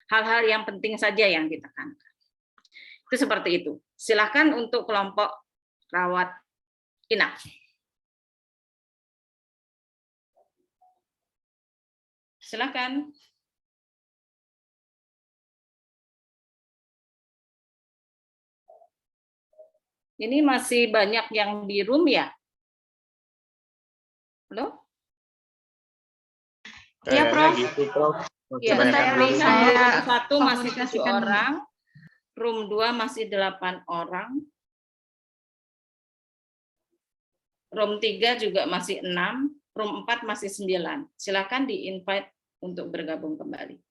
hal-hal yang penting saja yang ditekankan. Itu seperti itu. Silakan untuk kelompok rawat inap. Silakan. Ini masih banyak yang di room ya? Halo? Iya, Prof. Gitu, Prof. Ya, saya lihat room 1 masih 7 orang, room 2 masih 8 orang, room 3 juga masih 6, room 4 masih 9. Silakan di-invite untuk bergabung kembali.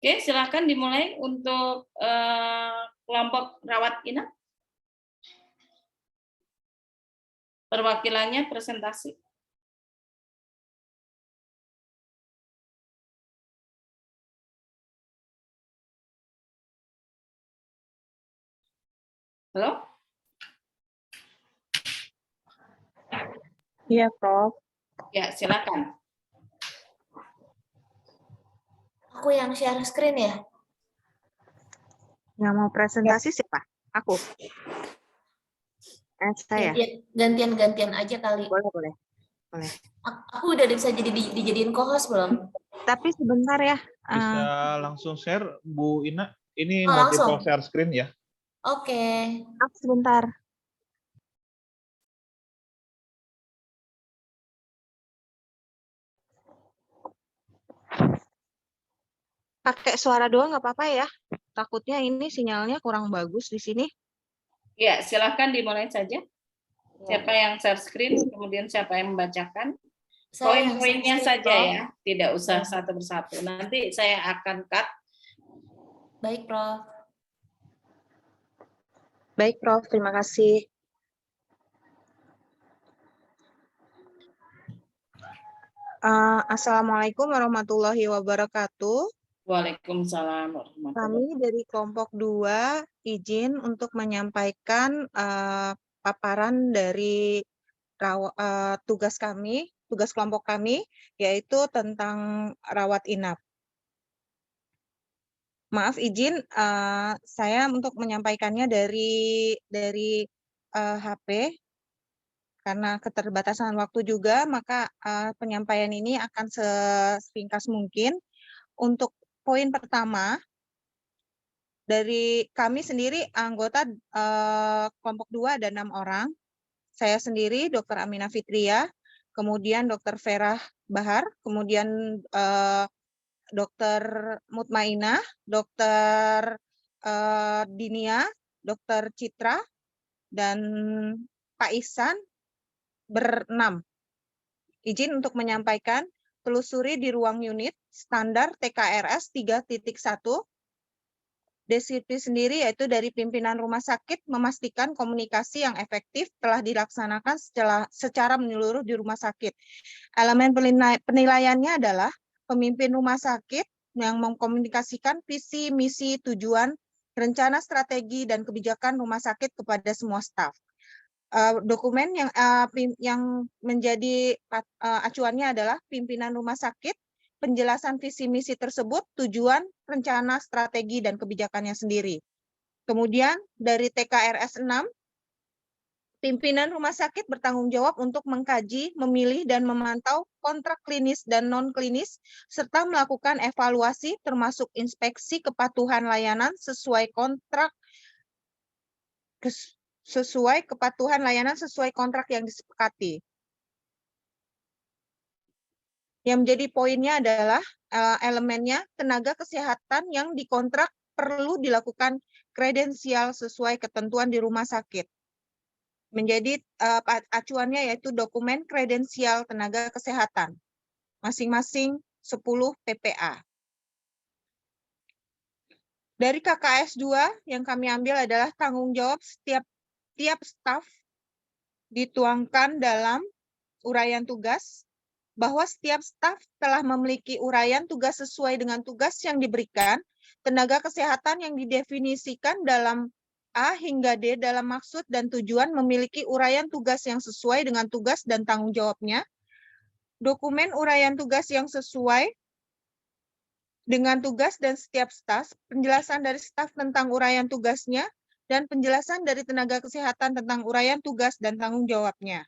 Oke, silakan dimulai untuk kelompok rawat inap. Perwakilannya presentasi. Halo? Iya, Prof. Ya, silakan. Aku yang share screen ya? Yang mau presentasi siapa? Aku. Saya. Gantian aja kali. Boleh. Aku udah bisa dijadiin co-host belum? Tapi sebentar ya. Bisa langsung share, Bu Ina. Ini Oh, multiple langsung? share screen ya. Oke. Sebentar. Pakai suara doang nggak apa-apa ya? Takutnya ini sinyalnya kurang bagus di sini. Ya, silakan dimulai saja. Siapa yang share screen, kemudian siapa yang membacakan. Poin-poinnya saja ya, tidak usah satu persatu. Nanti saya akan cut. Baik, Prof. Baik, Prof. Terima kasih. Assalamualaikum warahmatullahi wabarakatuh. Waalaikumsalam warahmatullahi wabarakatuh. Kami dari kelompok 2 izin untuk menyampaikan paparan dari tugas kelompok kami, yaitu tentang rawat inap. Maaf izin, saya untuk menyampaikannya dari HP, karena keterbatasan waktu juga, maka penyampaian ini akan sesingkat mungkin. Untuk poin pertama, dari kami sendiri anggota kelompok 2 ada 6 orang. Saya sendiri Dr. Aminah Fitria, kemudian Dr. Vera Bahar, kemudian Dr. Mutmainah, Dr. Dinia, Dr. Citra, dan Pak Ihsan ber-6. Izin untuk menyampaikan, telusuri di ruang unit standar TKRS 3.1. Deskripsi sendiri yaitu dari pimpinan rumah sakit memastikan komunikasi yang efektif telah dilaksanakan secara menyeluruh di rumah sakit. Elemen penilaiannya adalah pemimpin rumah sakit yang mengkomunikasikan visi, misi, tujuan, rencana, strategi, dan kebijakan rumah sakit kepada semua staf. Dokumen yang menjadi acuannya adalah pimpinan rumah sakit, penjelasan visi misi tersebut, tujuan, rencana, strategi, dan kebijakannya sendiri. Kemudian dari TKRS 6, Pimpinan rumah sakit bertanggung jawab untuk mengkaji, memilih, dan memantau kontrak klinis dan non-klinis, serta melakukan evaluasi termasuk inspeksi kepatuhan layanan sesuai kontrak yang disepakati. Yang menjadi poinnya adalah elemennya tenaga kesehatan yang dikontrak perlu dilakukan kredensial sesuai ketentuan di rumah sakit. Menjadi acuannya yaitu dokumen kredensial tenaga kesehatan, masing-masing 10 PPA. Dari KKS 2 yang kami ambil adalah tanggung jawab tiap staf dituangkan dalam uraian tugas, bahwa setiap staf telah memiliki uraian tugas sesuai dengan tugas yang diberikan, tenaga kesehatan yang didefinisikan dalam A hingga D dalam maksud dan tujuan memiliki uraian tugas yang sesuai dengan tugas dan tanggung jawabnya, dokumen uraian tugas yang sesuai dengan tugas dan setiap staf, penjelasan dari staf tentang uraian tugasnya, dan penjelasan dari tenaga kesehatan tentang uraian tugas dan tanggung jawabnya.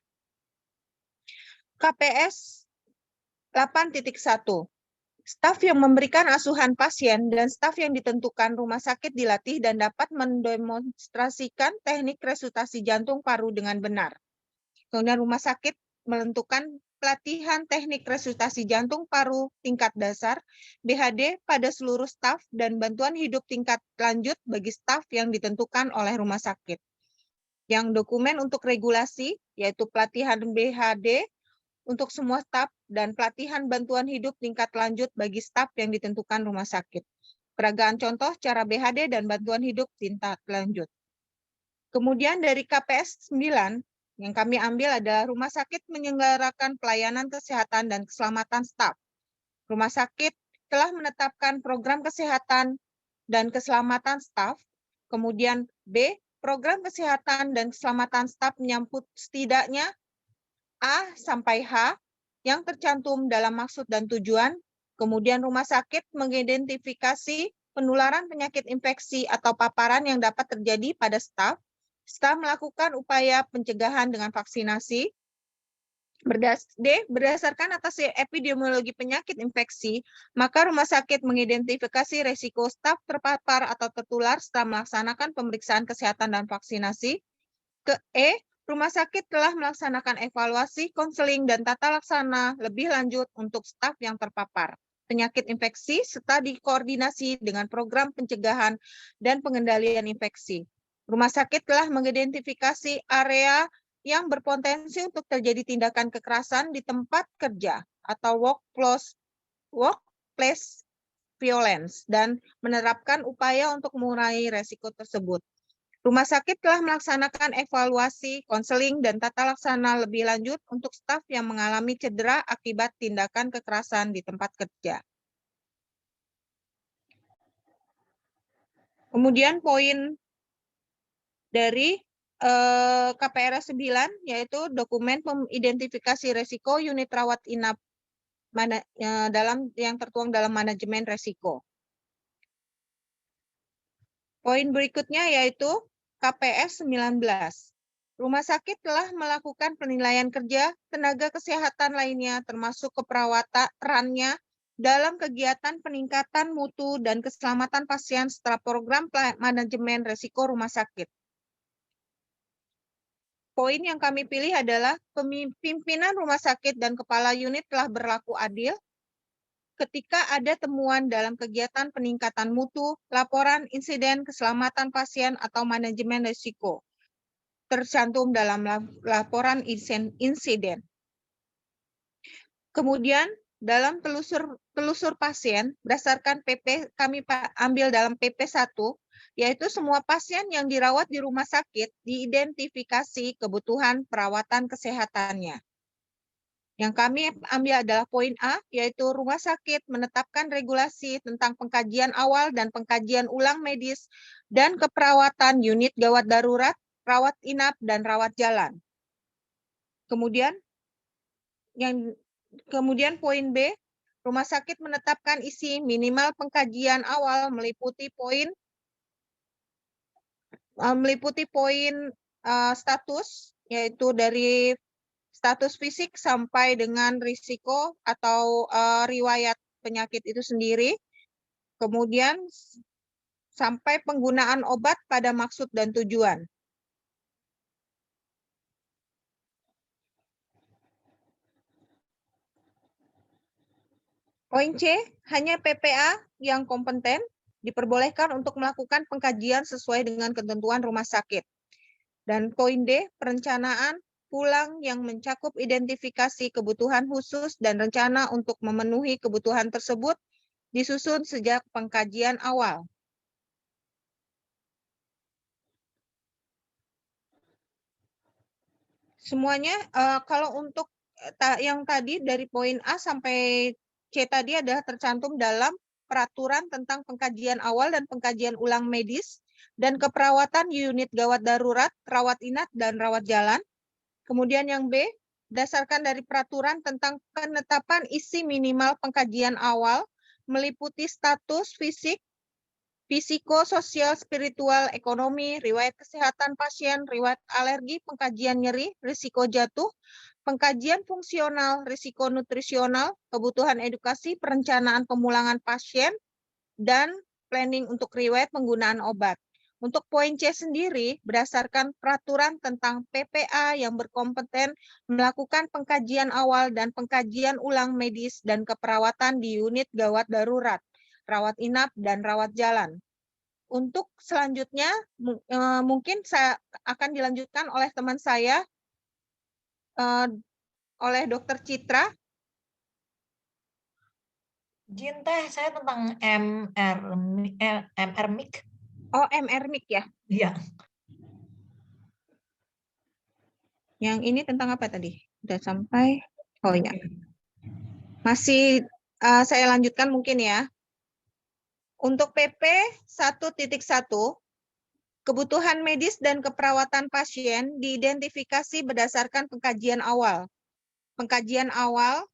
KPS 8.1. Staf yang memberikan asuhan pasien dan staf yang ditentukan rumah sakit dilatih dan dapat mendemonstrasikan teknik resusitasi jantung paru dengan benar. Kemudian rumah sakit menentukan pelatihan teknik resusitasi jantung paru tingkat dasar, BHD, pada seluruh staf dan bantuan hidup tingkat lanjut bagi staf yang ditentukan oleh rumah sakit. Yang dokumen untuk regulasi, yaitu pelatihan BHD, untuk semua staf dan pelatihan bantuan hidup tingkat lanjut bagi staf yang ditentukan rumah sakit. Peragaan contoh cara BHD dan bantuan hidup tingkat lanjut. Kemudian dari KPS 9 yang kami ambil adalah rumah sakit menyelenggarakan pelayanan kesehatan dan keselamatan staf. Rumah sakit telah menetapkan program kesehatan dan keselamatan staf. Kemudian B, program kesehatan dan keselamatan staf menyangkut setidaknya A sampai H yang tercantum dalam maksud dan tujuan. Kemudian rumah sakit mengidentifikasi penularan penyakit infeksi atau paparan yang dapat terjadi pada staf. Staf melakukan upaya pencegahan dengan vaksinasi. D, berdasarkan atas epidemiologi penyakit infeksi, maka rumah sakit mengidentifikasi resiko staf terpapar atau tertular setelah melaksanakan pemeriksaan kesehatan dan vaksinasi. E, rumah sakit telah melaksanakan evaluasi, konseling, dan tata laksana lebih lanjut untuk staf yang terpapar penyakit infeksi serta dikoordinasi dengan program pencegahan dan pengendalian infeksi. Rumah sakit telah mengidentifikasi area yang berpotensi untuk terjadi tindakan kekerasan di tempat kerja atau workplace violence dan menerapkan upaya untuk mengurangi resiko tersebut. Rumah sakit telah melaksanakan evaluasi, konseling, dan tata laksana lebih lanjut untuk staf yang mengalami cedera akibat tindakan kekerasan di tempat kerja. Kemudian poin dari KPRS 9, yaitu dokumen identifikasi resiko unit rawat inap yang tertuang dalam manajemen resiko. Poin berikutnya yaitu KPS 19. Rumah sakit telah melakukan penilaian kerja tenaga kesehatan lainnya termasuk keperawatannya dalam kegiatan peningkatan mutu dan keselamatan pasien setelah program manajemen risiko rumah sakit. Poin yang kami pilih adalah pimpinan rumah sakit dan kepala unit telah berlaku adil ketika ada temuan dalam kegiatan peningkatan mutu, laporan insiden keselamatan pasien atau manajemen risiko tercantum dalam laporan insiden. Kemudian dalam telusur pasien berdasarkan PP kami ambil dalam PP 1, yaitu semua pasien yang dirawat di rumah sakit diidentifikasi kebutuhan perawatan kesehatannya. Yang kami ambil adalah poin A, yaitu rumah sakit menetapkan regulasi tentang pengkajian awal dan pengkajian ulang medis dan keperawatan unit gawat darurat, rawat inap, dan rawat jalan. Kemudian poin B, rumah sakit menetapkan isi minimal pengkajian awal meliputi poin status yaitu dari status fisik sampai dengan risiko atau riwayat penyakit itu sendiri. Kemudian sampai penggunaan obat pada maksud dan tujuan. Poin C, hanya PPA yang kompeten diperbolehkan untuk melakukan pengkajian sesuai dengan ketentuan rumah sakit. Dan poin D, perencanaan pulang yang mencakup identifikasi kebutuhan khusus dan rencana untuk memenuhi kebutuhan tersebut disusun sejak pengkajian awal. Semuanya kalau untuk yang tadi dari poin A sampai C tadi adalah tercantum dalam peraturan tentang pengkajian awal dan pengkajian ulang medis dan keperawatan unit gawat darurat, rawat inap, dan rawat jalan. Kemudian yang B, berdasarkan dari peraturan tentang penetapan isi minimal pengkajian awal, meliputi status fisik, psikososial, spiritual, ekonomi, riwayat kesehatan pasien, riwayat alergi, pengkajian nyeri, risiko jatuh, pengkajian fungsional, risiko nutrisional, kebutuhan edukasi, perencanaan pemulangan pasien, dan planning untuk riwayat penggunaan obat. Untuk poin C sendiri, berdasarkan peraturan tentang PPA yang berkompeten melakukan pengkajian awal dan pengkajian ulang medis dan keperawatan di unit gawat darurat, rawat inap, dan rawat jalan. Untuk selanjutnya, mungkin saya akan dilanjutkan oleh teman saya, oleh Dr. Citra. Jin teh, saya tentang MR-MIC. Oh, MR-MIC ya? Iya. Yang ini tentang apa tadi? Sudah sampai? Oh ya. Masih saya lanjutkan mungkin ya. Untuk PP 1.1, kebutuhan medis dan keperawatan pasien diidentifikasi berdasarkan pengkajian awal. Pengkajian awal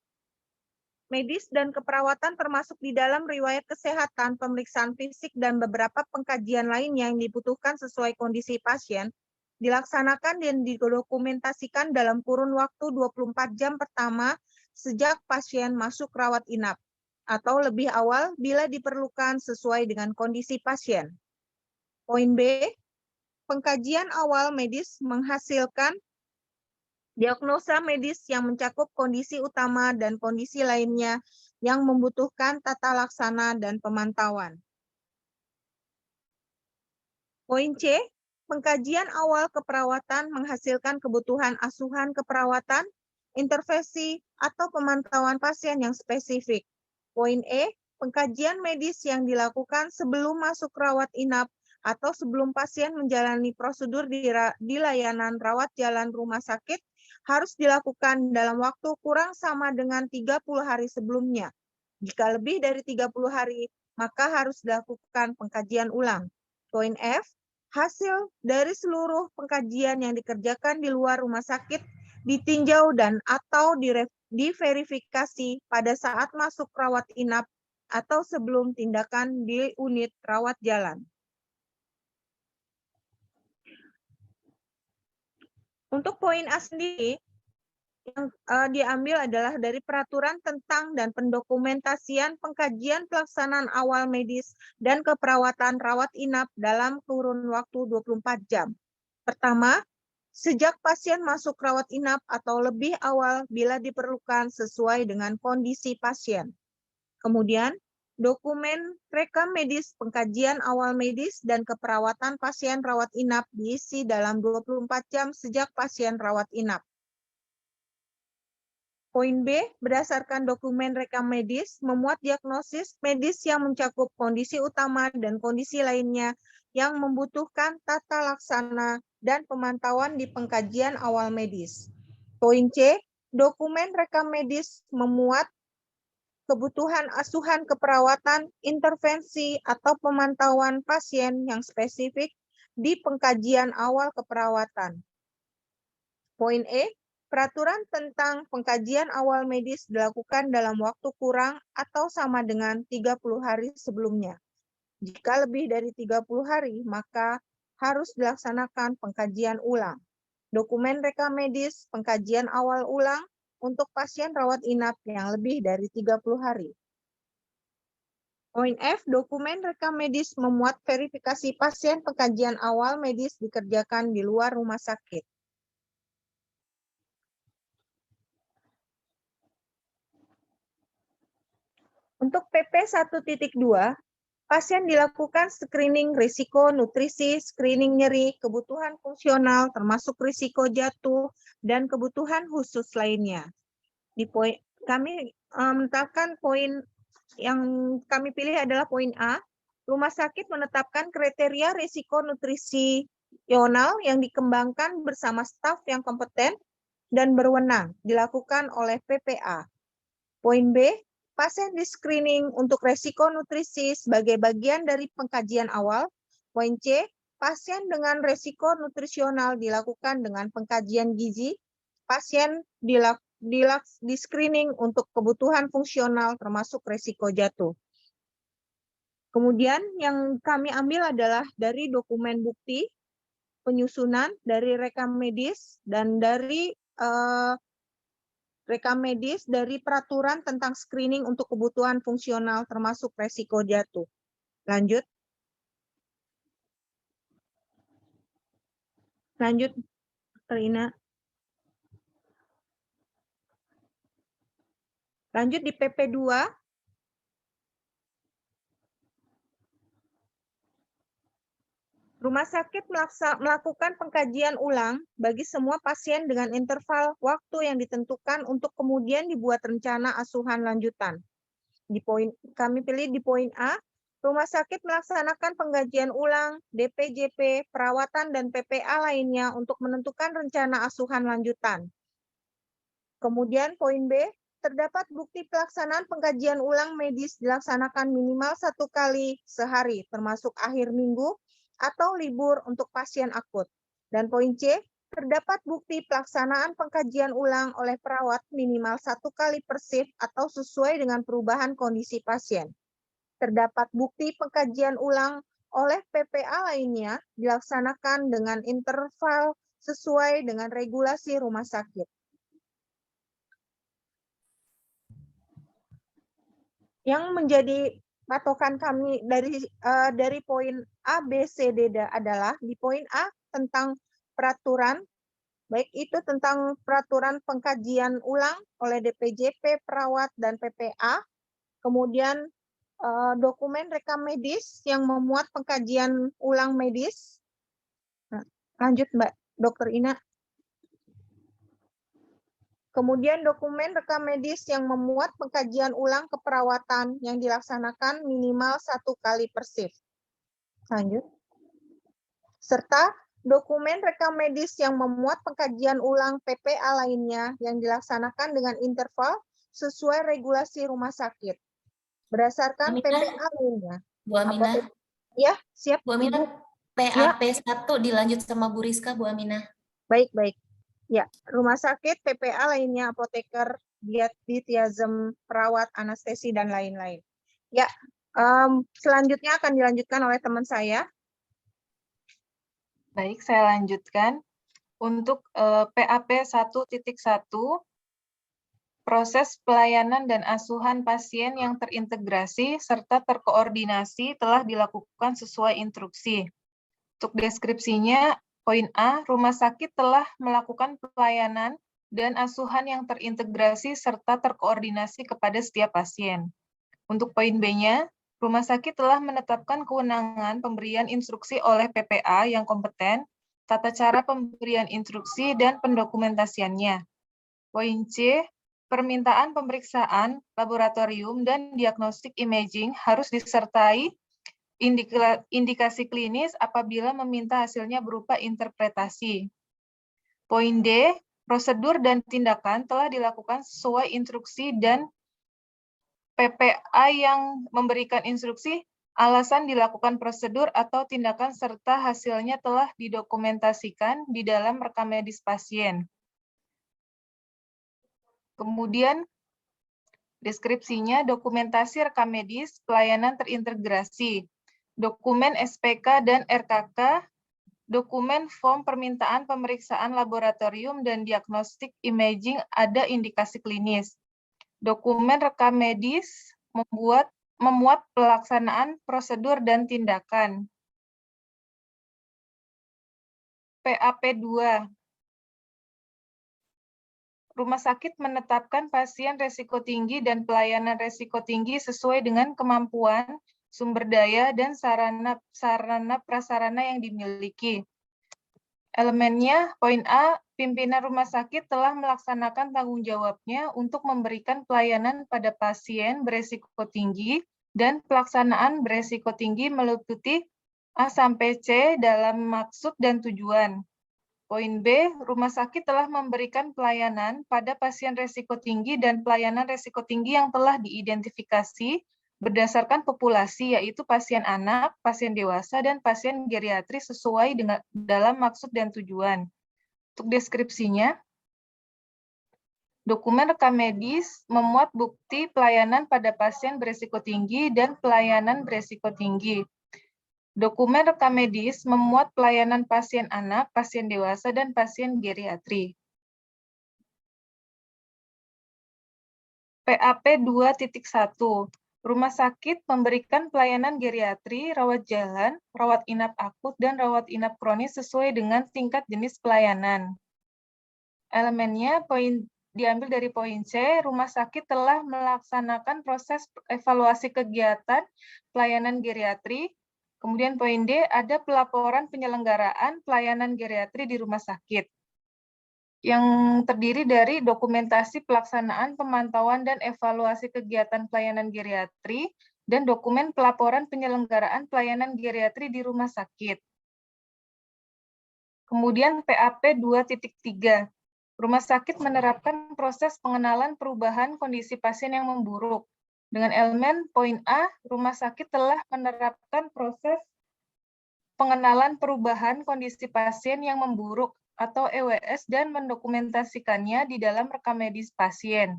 medis dan keperawatan termasuk di dalam riwayat kesehatan, pemeriksaan fisik, dan beberapa pengkajian lainnya yang dibutuhkan sesuai kondisi pasien, dilaksanakan dan didokumentasikan dalam kurun waktu 24 jam pertama sejak pasien masuk rawat inap, atau lebih awal bila diperlukan sesuai dengan kondisi pasien. Poin B, pengkajian awal medis menghasilkan diagnosa medis yang mencakup kondisi utama dan kondisi lainnya yang membutuhkan tata laksana dan pemantauan. Poin C, pengkajian awal keperawatan menghasilkan kebutuhan asuhan keperawatan, intervensi, atau pemantauan pasien yang spesifik. Poin E, pengkajian medis yang dilakukan sebelum masuk rawat inap atau sebelum pasien menjalani prosedur di layanan rawat jalan rumah sakit harus dilakukan dalam waktu kurang sama dengan 30 hari sebelumnya. Jika lebih dari 30 hari, maka harus dilakukan pengkajian ulang. Poin F, hasil dari seluruh pengkajian yang dikerjakan di luar rumah sakit ditinjau dan atau diverifikasi pada saat masuk rawat inap atau sebelum tindakan di unit rawat jalan. Untuk poin A sendiri, yang diambil adalah dari peraturan tentang dan pendokumentasian pengkajian pelaksanaan awal medis dan keperawatan rawat inap dalam kurun waktu 24 jam. Pertama, sejak pasien masuk rawat inap atau lebih awal bila diperlukan sesuai dengan kondisi pasien. Kemudian, dokumen rekam medis pengkajian awal medis dan keperawatan pasien rawat inap diisi dalam 24 jam sejak pasien rawat inap. Poin B, berdasarkan dokumen rekam medis, memuat diagnosis medis yang mencakup kondisi utama dan kondisi lainnya yang membutuhkan tata laksana dan pemantauan di pengkajian awal medis. Poin C, dokumen rekam medis memuat kebutuhan asuhan keperawatan, intervensi, atau pemantauan pasien yang spesifik di pengkajian awal keperawatan. Poin E, peraturan tentang pengkajian awal medis dilakukan dalam waktu kurang atau sama dengan 30 hari sebelumnya. Jika lebih dari 30 hari, maka harus dilaksanakan pengkajian ulang. dokumen rekam medis pengkajian awal ulang untuk pasien rawat inap yang lebih dari 30 hari. Poin F, dokumen rekam medis memuat verifikasi pasien pengkajian awal medis dikerjakan di luar rumah sakit. Untuk PP 1.2, pasien dilakukan screening risiko nutrisi, screening nyeri, kebutuhan fungsional, termasuk risiko jatuh, dan kebutuhan khusus lainnya. Di poin kami menetapkan poin yang kami pilih adalah poin A. Rumah sakit menetapkan kriteria risiko nutrisional yang dikembangkan bersama staf yang kompeten dan berwenang, dilakukan oleh PPA. Poin B, pasien di screening untuk risiko nutrisi sebagai bagian dari pengkajian awal. Poin C, pasien dengan risiko nutrisional dilakukan dengan pengkajian gizi. Pasien di screening untuk kebutuhan fungsional termasuk risiko jatuh. Kemudian yang kami ambil adalah dari dokumen bukti, penyusunan, dari rekam medis, dan dari rekam medis dari peraturan tentang screening untuk kebutuhan fungsional termasuk risiko jatuh. Lanjut. Lanjut, Rina. Lanjut di PP 2. Rumah sakit melakukan pengkajian ulang bagi semua pasien dengan interval waktu yang ditentukan untuk kemudian dibuat rencana asuhan lanjutan. Kami pilih di poin A, rumah sakit melaksanakan pengkajian ulang, DPJP, perawatan, dan PPA lainnya untuk menentukan rencana asuhan lanjutan. Kemudian poin B, terdapat bukti pelaksanaan pengkajian ulang medis dilaksanakan minimal 1 kali sehari, termasuk akhir minggu, atau libur untuk pasien akut. Dan poin C, terdapat bukti pelaksanaan pengkajian ulang oleh perawat minimal 1 kali per shift atau sesuai dengan perubahan kondisi pasien. Terdapat bukti pengkajian ulang oleh PPA lainnya dilaksanakan dengan interval sesuai dengan regulasi rumah sakit. Yang menjadi patokan kami dari poin A, B, C, D adalah di poin A tentang peraturan, baik itu tentang peraturan pengkajian ulang oleh DPJP, perawat, dan PPA, kemudian dokumen rekam medis yang memuat pengkajian ulang medis. Nah, lanjut Mbak Dr. Ina. Kemudian dokumen rekam medis yang memuat pengkajian ulang keperawatan yang dilaksanakan minimal 1 kali per shift. Lanjut. Serta dokumen rekam medis yang memuat pengkajian ulang PPA lainnya yang dilaksanakan dengan interval sesuai regulasi rumah sakit. Berdasarkan PPA lainnya. Bu Aminah. Ya, siap. Bu Aminah, PAP 1 dilanjut sama Bu Rizka, Bu Aminah. Baik, baik. Ya, rumah sakit, PPA lainnya, apoteker, dietiazem, perawat, anestesi, dan lain-lain. Ya, selanjutnya akan dilanjutkan oleh teman saya. Baik, saya lanjutkan. Untuk PAP 1.1, proses pelayanan dan asuhan pasien yang terintegrasi serta terkoordinasi telah dilakukan sesuai instruksi. Untuk deskripsinya, poin A, rumah sakit telah melakukan pelayanan dan asuhan yang terintegrasi serta terkoordinasi kepada setiap pasien. Untuk poin B-nya, rumah sakit telah menetapkan kewenangan pemberian instruksi oleh PPA yang kompeten, tata cara pemberian instruksi, dan pendokumentasiannya. Poin C, permintaan pemeriksaan laboratorium dan diagnostik imaging harus disertai indikasi klinis apabila meminta hasilnya berupa interpretasi. Poin D, prosedur dan tindakan telah dilakukan sesuai instruksi dan PPA yang memberikan instruksi, alasan dilakukan prosedur atau tindakan serta hasilnya telah didokumentasikan di dalam rekam medis pasien. Kemudian, deskripsinya dokumentasi rekam medis pelayanan terintegrasi, dokumen SPK dan RKK dokumen form permintaan pemeriksaan laboratorium dan diagnostik imaging ada indikasi klinis. Dokumen rekam medis memuat pelaksanaan prosedur dan tindakan. PAP2. Rumah sakit menetapkan pasien resiko tinggi dan pelayanan resiko tinggi sesuai dengan kemampuan, sumber daya, dan sarana prasarana yang dimiliki. Elemennya, poin A, pimpinan rumah sakit telah melaksanakan tanggung jawabnya untuk memberikan pelayanan pada pasien beresiko tinggi dan pelaksanaan beresiko tinggi meliputi A sampai C dalam maksud dan tujuan. Poin B, rumah sakit telah memberikan pelayanan pada pasien resiko tinggi dan pelayanan resiko tinggi yang telah diidentifikasi berdasarkan populasi, yaitu pasien anak, pasien dewasa, dan pasien geriatri sesuai dengan dalam maksud dan tujuan. Untuk deskripsinya, dokumen rekam medis memuat bukti pelayanan pada pasien beresiko tinggi dan pelayanan beresiko tinggi. Dokumen rekam medis memuat pelayanan pasien anak, pasien dewasa, dan pasien geriatri. PAP 2.1. Rumah sakit memberikan pelayanan geriatri, rawat jalan, rawat inap akut, dan rawat inap kronis sesuai dengan tingkat jenis pelayanan. Elemennya diambil dari poin C, rumah sakit telah melaksanakan proses evaluasi kegiatan pelayanan geriatri. Kemudian poin D, ada pelaporan penyelenggaraan pelayanan geriatri di rumah sakit, yang terdiri dari dokumentasi pelaksanaan, pemantauan, dan evaluasi kegiatan pelayanan geriatri, dan dokumen pelaporan penyelenggaraan pelayanan geriatri di rumah sakit. Kemudian PAP 2.3, rumah sakit menerapkan proses pengenalan perubahan kondisi pasien yang memburuk. Dengan elemen poin A, rumah sakit telah menerapkan proses pengenalan perubahan kondisi pasien yang memburuk atau EWS dan mendokumentasikannya di dalam rekam medis pasien.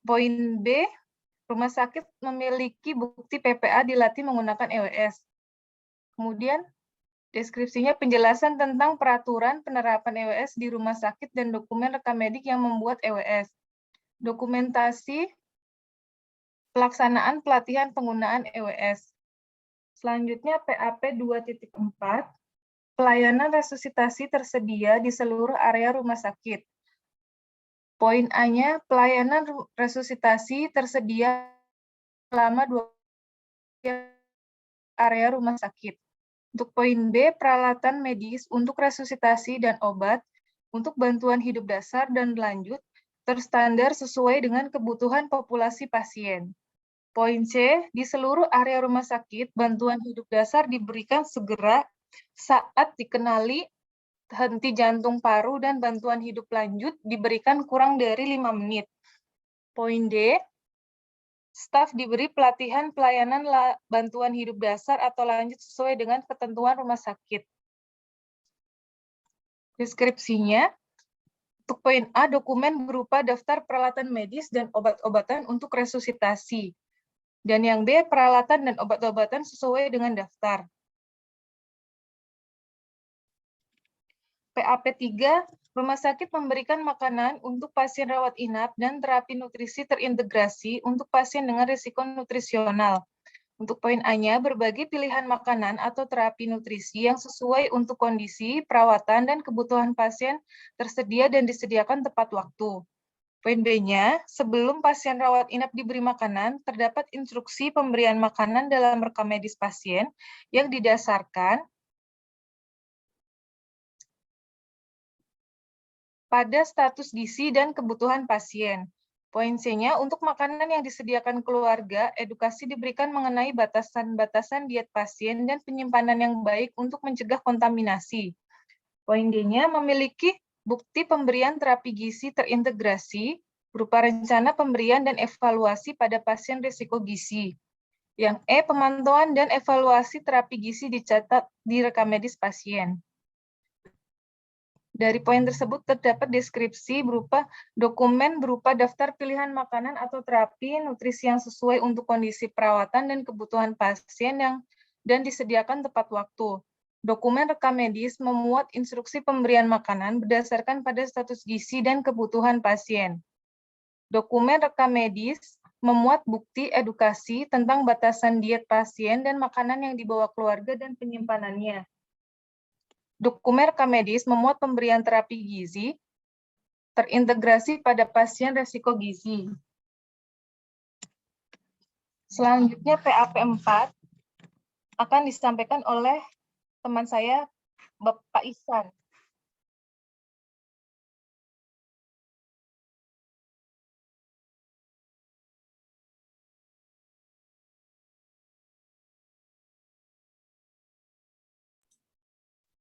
Poin B, rumah sakit memiliki bukti PPA dilatih menggunakan EWS. Kemudian deskripsinya penjelasan tentang peraturan penerapan EWS di rumah sakit dan dokumen rekam medik yang membuat EWS. Dokumentasi pelaksanaan pelatihan penggunaan EWS. Selanjutnya PAP 2.4, pelayanan resusitasi tersedia di seluruh area rumah sakit. Poin A-nya, pelayanan resusitasi tersedia selama 2 area rumah sakit. Untuk poin B, peralatan medis untuk resusitasi dan obat untuk bantuan hidup dasar dan lanjut terstandar sesuai dengan kebutuhan populasi pasien. Poin C, di seluruh area rumah sakit, bantuan hidup dasar diberikan segera saat dikenali henti jantung paru dan bantuan hidup lanjut diberikan kurang dari 5 menit. Poin D, staf diberi pelatihan pelayanan bantuan hidup dasar atau lanjut sesuai dengan ketentuan rumah sakit. Deskripsinya, untuk poin A, dokumen berupa daftar peralatan medis dan obat-obatan untuk resusitasi. Dan yang B, peralatan dan obat-obatan sesuai dengan daftar. PAP 3, rumah sakit memberikan makanan untuk pasien rawat inap dan terapi nutrisi terintegrasi untuk pasien dengan risiko nutrisional. Untuk poin A-nya, berbagai pilihan makanan atau terapi nutrisi yang sesuai untuk kondisi, perawatan, dan kebutuhan pasien tersedia dan disediakan tepat waktu. Poin B-nya, sebelum pasien rawat inap diberi makanan, terdapat instruksi pemberian makanan dalam rekam medis pasien yang didasarkan pada status gizi dan kebutuhan pasien. Poin C-nya, untuk makanan yang disediakan keluarga, edukasi diberikan mengenai batasan-batasan diet pasien dan penyimpanan yang baik untuk mencegah kontaminasi. Poin D-nya, memiliki bukti pemberian terapi gizi terintegrasi berupa rencana pemberian dan evaluasi pada pasien risiko gizi. Yang E, pemantauan dan evaluasi terapi gizi dicatat di rekam medis pasien. Dari poin tersebut terdapat deskripsi berupa dokumen berupa daftar pilihan makanan atau terapi nutrisi yang sesuai untuk kondisi perawatan dan kebutuhan pasien dan disediakan tepat waktu. Dokumen rekam medis memuat instruksi pemberian makanan berdasarkan pada status gizi dan kebutuhan pasien. Dokumen rekam medis memuat bukti edukasi tentang batasan diet pasien dan makanan yang dibawa keluarga dan penyimpanannya. Dokumen rekam medis memuat pemberian terapi gizi terintegrasi pada pasien resiko gizi. Selanjutnya PAP 4 akan disampaikan oleh teman saya, Bapak Ihsan.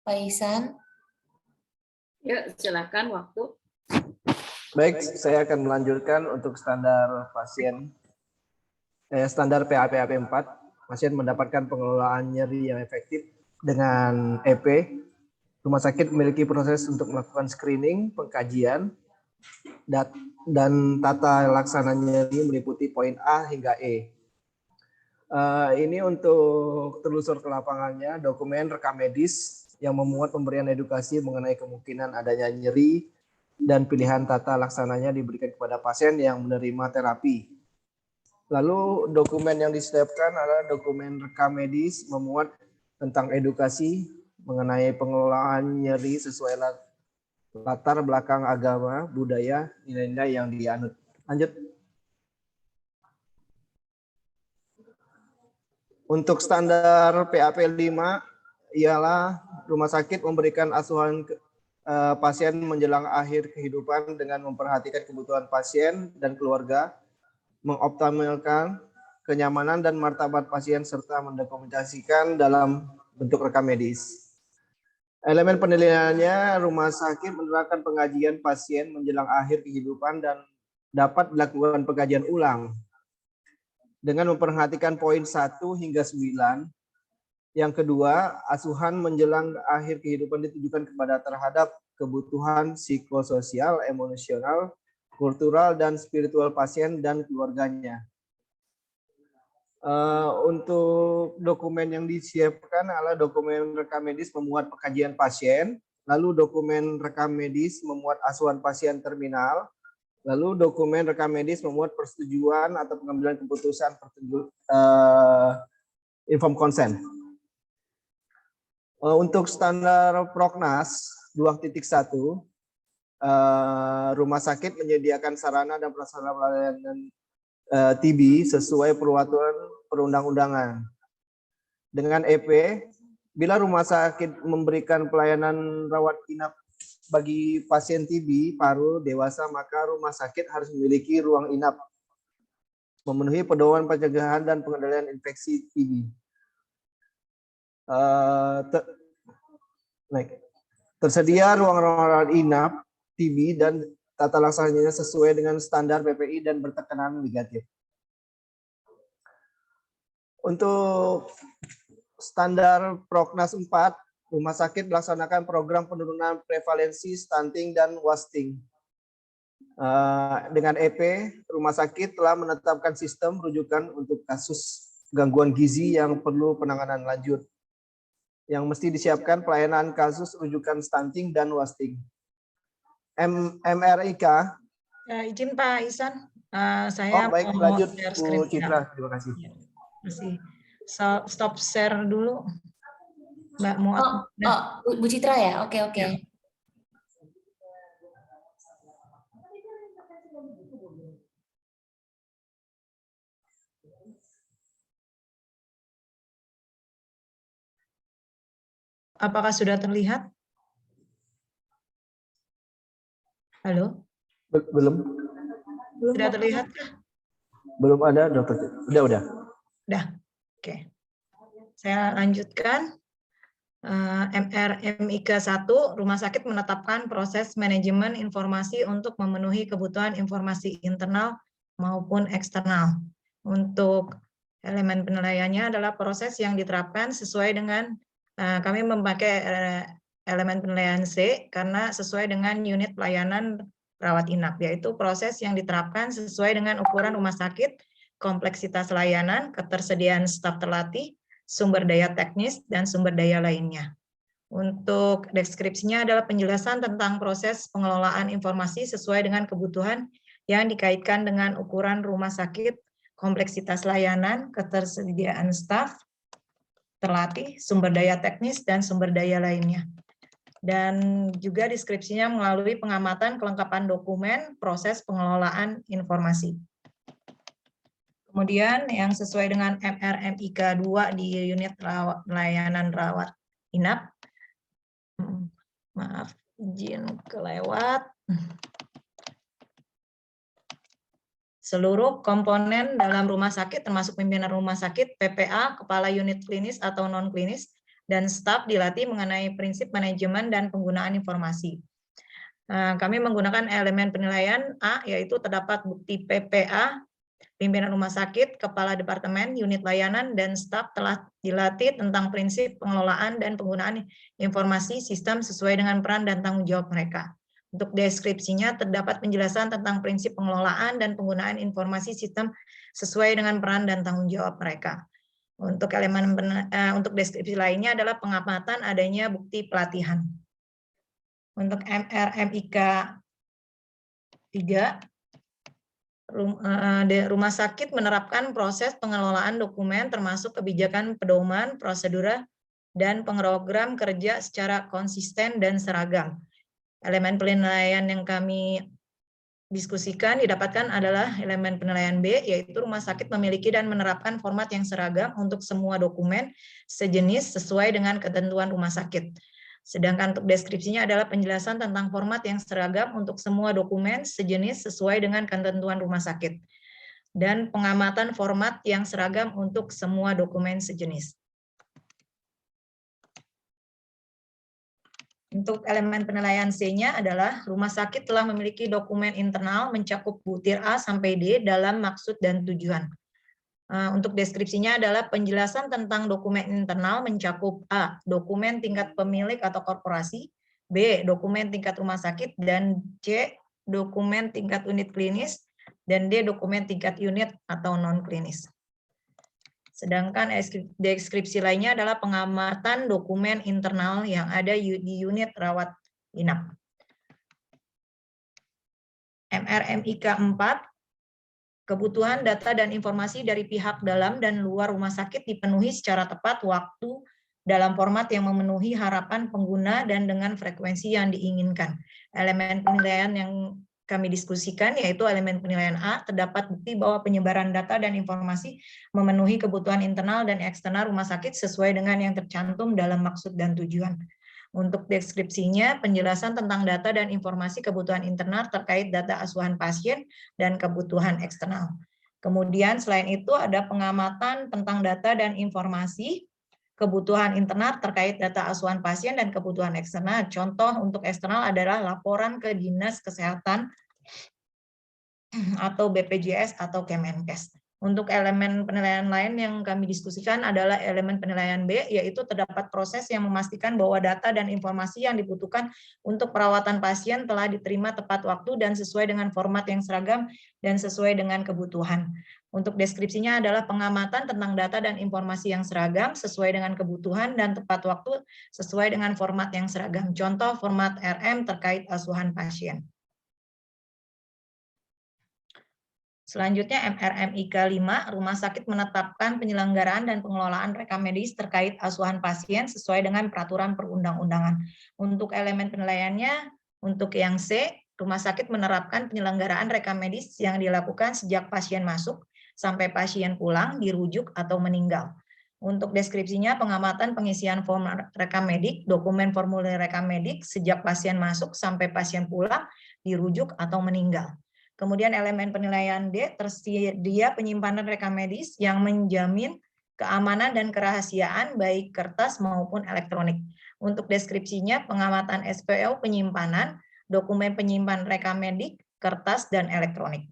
Pak Ihsan. Yuk, silakan waktu. Baik, saya akan melanjutkan untuk standar pasien. Standar PAP 4, pasien mendapatkan pengelolaan nyeri yang efektif dengan EP. Rumah sakit memiliki proses untuk melakukan screening, pengkajian, dan tata laksana nyeri meliputi poin A hingga E. Ini untuk telusur ke lapangannya, dokumen rekam medis yang memuat pemberian edukasi mengenai kemungkinan adanya nyeri dan pilihan tata laksananya diberikan kepada pasien yang menerima terapi. Lalu dokumen yang disiapkan adalah dokumen rekam medis memuat tentang edukasi mengenai pengelolaan nyeri sesuai latar belakang agama, budaya, nilai-nilai yang dianut. Lanjut. Untuk standar PAP 5 ialah rumah sakit memberikan asuhan pasien menjelang akhir kehidupan dengan memperhatikan kebutuhan pasien dan keluarga, mengoptimalkan kenyamanan dan martabat pasien serta mendokumentasikan dalam bentuk rekam medis. Elemen penilaiannya, rumah sakit menerapkan pengajian pasien menjelang akhir kehidupan dan dapat dilakukan pengkajian ulang dengan memperhatikan poin 1 hingga 9. Yang kedua, asuhan menjelang akhir kehidupan ditujukan terhadap kebutuhan psikososial, emosional, kultural, dan spiritual pasien dan keluarganya. Untuk dokumen yang disiapkan adalah dokumen rekam medis memuat pengkajian pasien, lalu dokumen rekam medis memuat asuhan pasien terminal, lalu dokumen rekam medis memuat persetujuan atau pengambilan keputusan informed consent. Untuk standar Proknas 2.1, rumah sakit menyediakan sarana dan prasarana pelayanan TB sesuai peraturan perundang-undangan. Dengan EP, bila rumah sakit memberikan pelayanan rawat inap bagi pasien TB paru dewasa, maka rumah sakit harus memiliki ruang inap, memenuhi pedoman pencegahan dan pengendalian infeksi TB. Tersedia ruang-ruang inap TB dan tata laksananya sesuai dengan standar PPI dan bertekanan negatif. Untuk standar Proknas 4, rumah sakit melaksanakan program penurunan prevalensi stunting dan wasting. Dengan EP, rumah sakit telah menetapkan sistem rujukan untuk kasus gangguan gizi yang perlu penanganan lanjut, yang mesti disiapkan pelayanan kasus rujukan stunting dan wasting. MRIK. Ya, izin Pak Ihsan, saya baik, mau lanjut share Bu screen. Citra, terima kasih. Masih stop share dulu, Mbak Muat. Bu Citra ya, oke. Ya. Apakah sudah terlihat? Halo? Belum. Sudah terlihat? Belum ada, dokter. Udah. Udah. Oke. Saya lanjutkan. MIK 1, rumah sakit menetapkan proses manajemen informasi untuk memenuhi kebutuhan informasi internal maupun eksternal. Untuk elemen penilaiannya adalah proses yang diterapkan sesuai dengan, kami memakai elemen penilaian C karena sesuai dengan unit pelayanan rawat inap, yaitu proses yang diterapkan sesuai dengan ukuran rumah sakit, kompleksitas layanan, ketersediaan staf terlatih, sumber daya teknis, dan sumber daya lainnya. Untuk deskripsinya adalah penjelasan tentang proses pengelolaan informasi sesuai dengan kebutuhan yang dikaitkan dengan ukuran rumah sakit, kompleksitas layanan, ketersediaan staf, terlatih, sumber daya teknis, dan sumber daya lainnya. Dan juga deskripsinya melalui pengamatan kelengkapan dokumen, proses pengelolaan informasi. Kemudian yang sesuai dengan MRMIK 2 di unit layanan rawat inap. Maaf, izin kelewat. Seluruh komponen dalam rumah sakit termasuk pimpinan rumah sakit, PPA, kepala unit klinis atau non-klinis, dan staf dilatih mengenai prinsip manajemen dan penggunaan informasi. Kami menggunakan elemen penilaian A, yaitu terdapat bukti PPA, pimpinan rumah sakit, kepala departemen, unit layanan, dan staf telah dilatih tentang prinsip pengelolaan dan penggunaan informasi sistem sesuai dengan peran dan tanggung jawab mereka. Untuk deskripsinya terdapat penjelasan tentang prinsip pengelolaan dan penggunaan informasi sistem sesuai dengan peran dan tanggung jawab mereka. Untuk untuk deskripsi lainnya adalah pengamatan adanya bukti pelatihan. Untuk MRMIK 3, rumah sakit menerapkan proses pengelolaan dokumen termasuk kebijakan pedoman, prosedur, dan program kerja secara konsisten dan seragam. Elemen penilaian yang kami diskusikan didapatkan adalah elemen penilaian B, yaitu rumah sakit memiliki dan menerapkan format yang seragam untuk semua dokumen sejenis sesuai dengan ketentuan rumah sakit. Sedangkan untuk deskripsinya adalah penjelasan tentang format yang seragam untuk semua dokumen sejenis sesuai dengan ketentuan rumah sakit. Dan pengamatan format yang seragam untuk semua dokumen sejenis. Untuk elemen penilaian C-nya adalah rumah sakit telah memiliki dokumen internal mencakup butir A sampai D dalam maksud dan tujuan. Untuk deskripsinya adalah penjelasan tentang dokumen internal mencakup A, dokumen tingkat pemilik atau korporasi, B, dokumen tingkat rumah sakit, dan C, dokumen tingkat unit klinis, dan D, dokumen tingkat unit atau non-klinis. Sedangkan deskripsi lainnya adalah pengamatan dokumen internal yang ada di unit rawat inap. MRMIK 4, kebutuhan data dan informasi dari pihak dalam dan luar rumah sakit dipenuhi secara tepat waktu dalam format yang memenuhi harapan pengguna dan dengan frekuensi yang diinginkan. Elemen penilaian yang kami diskusikan yaitu elemen penilaian A, terdapat bukti bahwa penyebaran data dan informasi memenuhi kebutuhan internal dan eksternal rumah sakit sesuai dengan yang tercantum dalam maksud dan tujuan. Untuk deskripsinya, penjelasan tentang data dan informasi kebutuhan internal terkait data asuhan pasien dan kebutuhan eksternal. Kemudian selain itu ada pengamatan tentang data dan informasi kebutuhan internal terkait data asuhan pasien dan kebutuhan eksternal. Contoh untuk eksternal adalah laporan ke Dinas Kesehatan atau BPJS atau Kemenkes. Untuk elemen penilaian lain yang kami diskusikan adalah elemen penilaian B, yaitu terdapat proses yang memastikan bahwa data dan informasi yang dibutuhkan untuk perawatan pasien telah diterima tepat waktu dan sesuai dengan format yang seragam dan sesuai dengan kebutuhan. Untuk deskripsinya adalah pengamatan tentang data dan informasi yang seragam sesuai dengan kebutuhan dan tepat waktu sesuai dengan format yang seragam. Contoh format RM terkait asuhan pasien. Selanjutnya MRMIK 5, rumah sakit menetapkan penyelenggaraan dan pengelolaan rekam medis terkait asuhan pasien sesuai dengan peraturan perundang-undangan. Untuk elemen penilaiannya, untuk yang C, rumah sakit menerapkan penyelenggaraan rekam medis yang dilakukan sejak pasien masuk sampai pasien pulang, dirujuk, atau meninggal. Untuk deskripsinya, pengamatan pengisian form rekam medik, dokumen formulir rekam medik sejak pasien masuk sampai pasien pulang, dirujuk, atau meninggal. Kemudian elemen penilaian D, tersedia penyimpanan rekam medis yang menjamin keamanan dan kerahasiaan baik kertas maupun elektronik. Untuk deskripsinya, pengamatan SPO penyimpanan, dokumen penyimpan rekam medik, kertas, dan elektronik.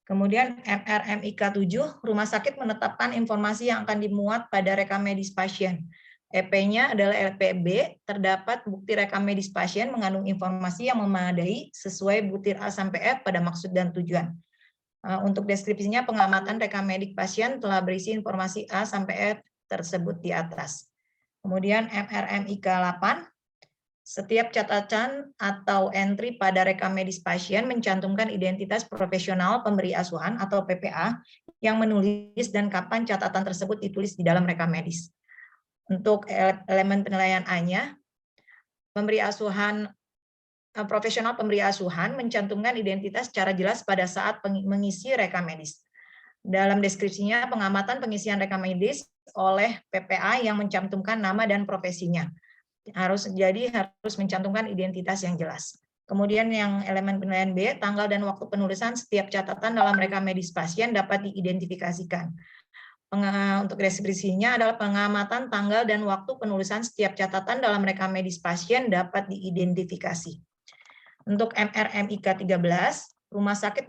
Kemudian MRMIK 7, rumah sakit menetapkan informasi yang akan dimuat pada rekam medis pasien. EP-nya adalah LPB, terdapat bukti rekam medis pasien mengandung informasi yang memadai sesuai butir A sampai F pada maksud dan tujuan. Untuk deskripsinya, pengamatan rekam medik pasien telah berisi informasi A sampai F tersebut di atas. Kemudian MRMIK 8, setiap catatan atau entry pada rekam medis pasien mencantumkan identitas profesional pemberi asuhan atau PPA yang menulis dan kapan catatan tersebut ditulis di dalam rekam medis. Untuk elemen penilaian A-nya, pemberi asuhan profesional pemberi asuhan mencantumkan identitas secara jelas pada saat mengisi rekam medis. Dalam deskripsinya, pengamatan pengisian rekam medis oleh PPA yang mencantumkan nama dan profesinya. Harus mencantumkan identitas yang jelas. Kemudian yang elemen penilaian B, tanggal dan waktu penulisan setiap catatan dalam rekam medis pasien dapat diidentifikasikan. Untuk deskripsinya adalah pengamatan tanggal dan waktu penulisan setiap catatan dalam rekam medis pasien dapat diidentifikasi. Untuk MRMIK 13, rumah sakit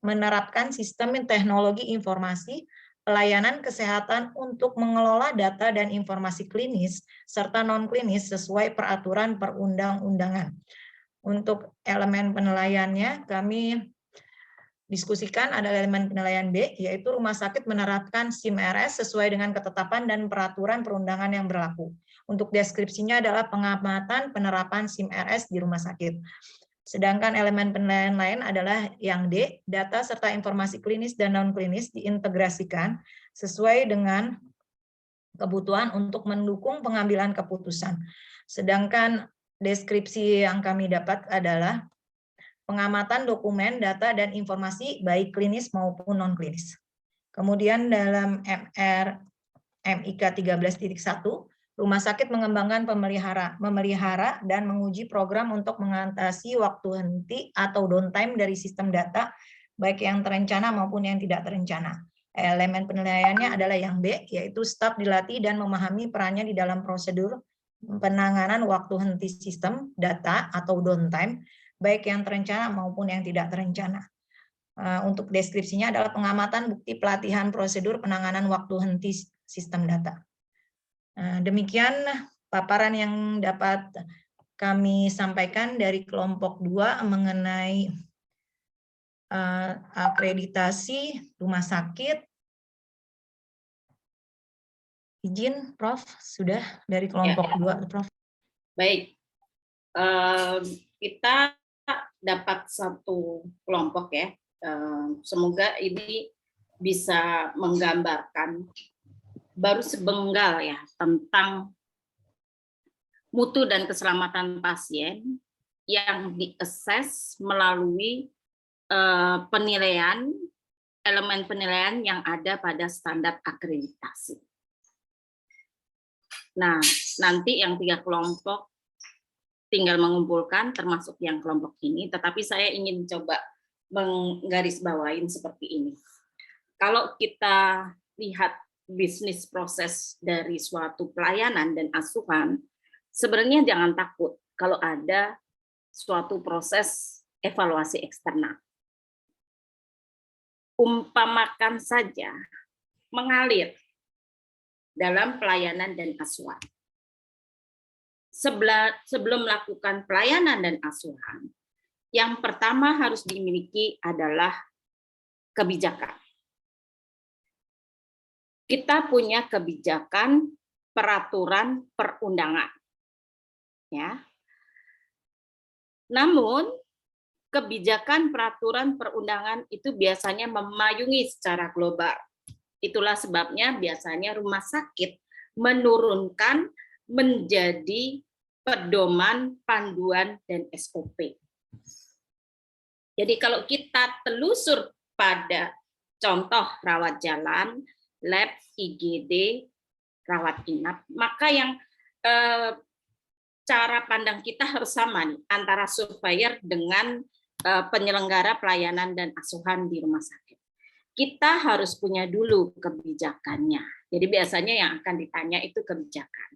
menerapkan sistem teknologi informasi pelayanan kesehatan untuk mengelola data dan informasi klinis serta non-klinis sesuai peraturan perundang-undangan. Untuk elemen penilaiannya, kami diskusikan ada elemen penilaian B, yaitu rumah sakit menerapkan SIM-RS sesuai dengan ketetapan dan peraturan perundangan yang berlaku. Untuk deskripsinya adalah pengamatan penerapan SIM-RS di rumah sakit. Sedangkan elemen penilaian lain adalah yang D, data serta informasi klinis dan non-klinis diintegrasikan sesuai dengan kebutuhan untuk mendukung pengambilan keputusan. Sedangkan deskripsi yang kami dapat adalah pengamatan dokumen, data, dan informasi baik klinis maupun non-klinis. Kemudian dalam MRMIK 13.1, rumah sakit mengembangkan memelihara dan menguji program untuk mengatasi waktu henti atau downtime dari sistem data, baik yang terencana maupun yang tidak terencana. Elemen penilaiannya adalah yang B, yaitu staf dilatih dan memahami perannya di dalam prosedur penanganan waktu henti sistem data atau downtime, baik yang terencana maupun yang tidak terencana. Untuk deskripsinya adalah pengamatan bukti pelatihan prosedur penanganan waktu henti sistem data. Demikian paparan yang dapat kami sampaikan dari kelompok 2 mengenai akreditasi rumah sakit. Izin, Prof, sudah dari kelompok 2, Prof. Baik, kita dapat satu kelompok ya. Semoga ini bisa menggambarkan baru sebenggal ya tentang mutu dan keselamatan pasien yang diakses melalui penilaian, elemen penilaian yang ada pada standar akreditasi. Nah, nanti yang 3 kelompok tinggal mengumpulkan termasuk yang kelompok ini, tetapi saya ingin coba menggarisbawain seperti ini. Kalau kita lihat bisnis proses dari suatu pelayanan dan asuhan, sebenarnya jangan takut kalau ada suatu proses evaluasi eksternal. Umpamakan saja mengalir dalam pelayanan dan asuhan. Sebelum melakukan pelayanan dan asuhan, yang pertama harus dimiliki adalah kebijakan. Kita punya kebijakan peraturan perundangan. Ya. Namun, kebijakan peraturan perundangan itu biasanya memayungi secara global. Itulah sebabnya biasanya rumah sakit menurunkan menjadi pedoman, panduan, dan SOP. Jadi kalau kita telusur pada contoh rawat jalan, lab, IGD, rawat inap, maka yang cara pandang kita harus sama nih antara surveyor dengan penyelenggara pelayanan dan asuhan di rumah sakit. Kita harus punya dulu kebijakannya. Jadi biasanya yang akan ditanya itu kebijakan.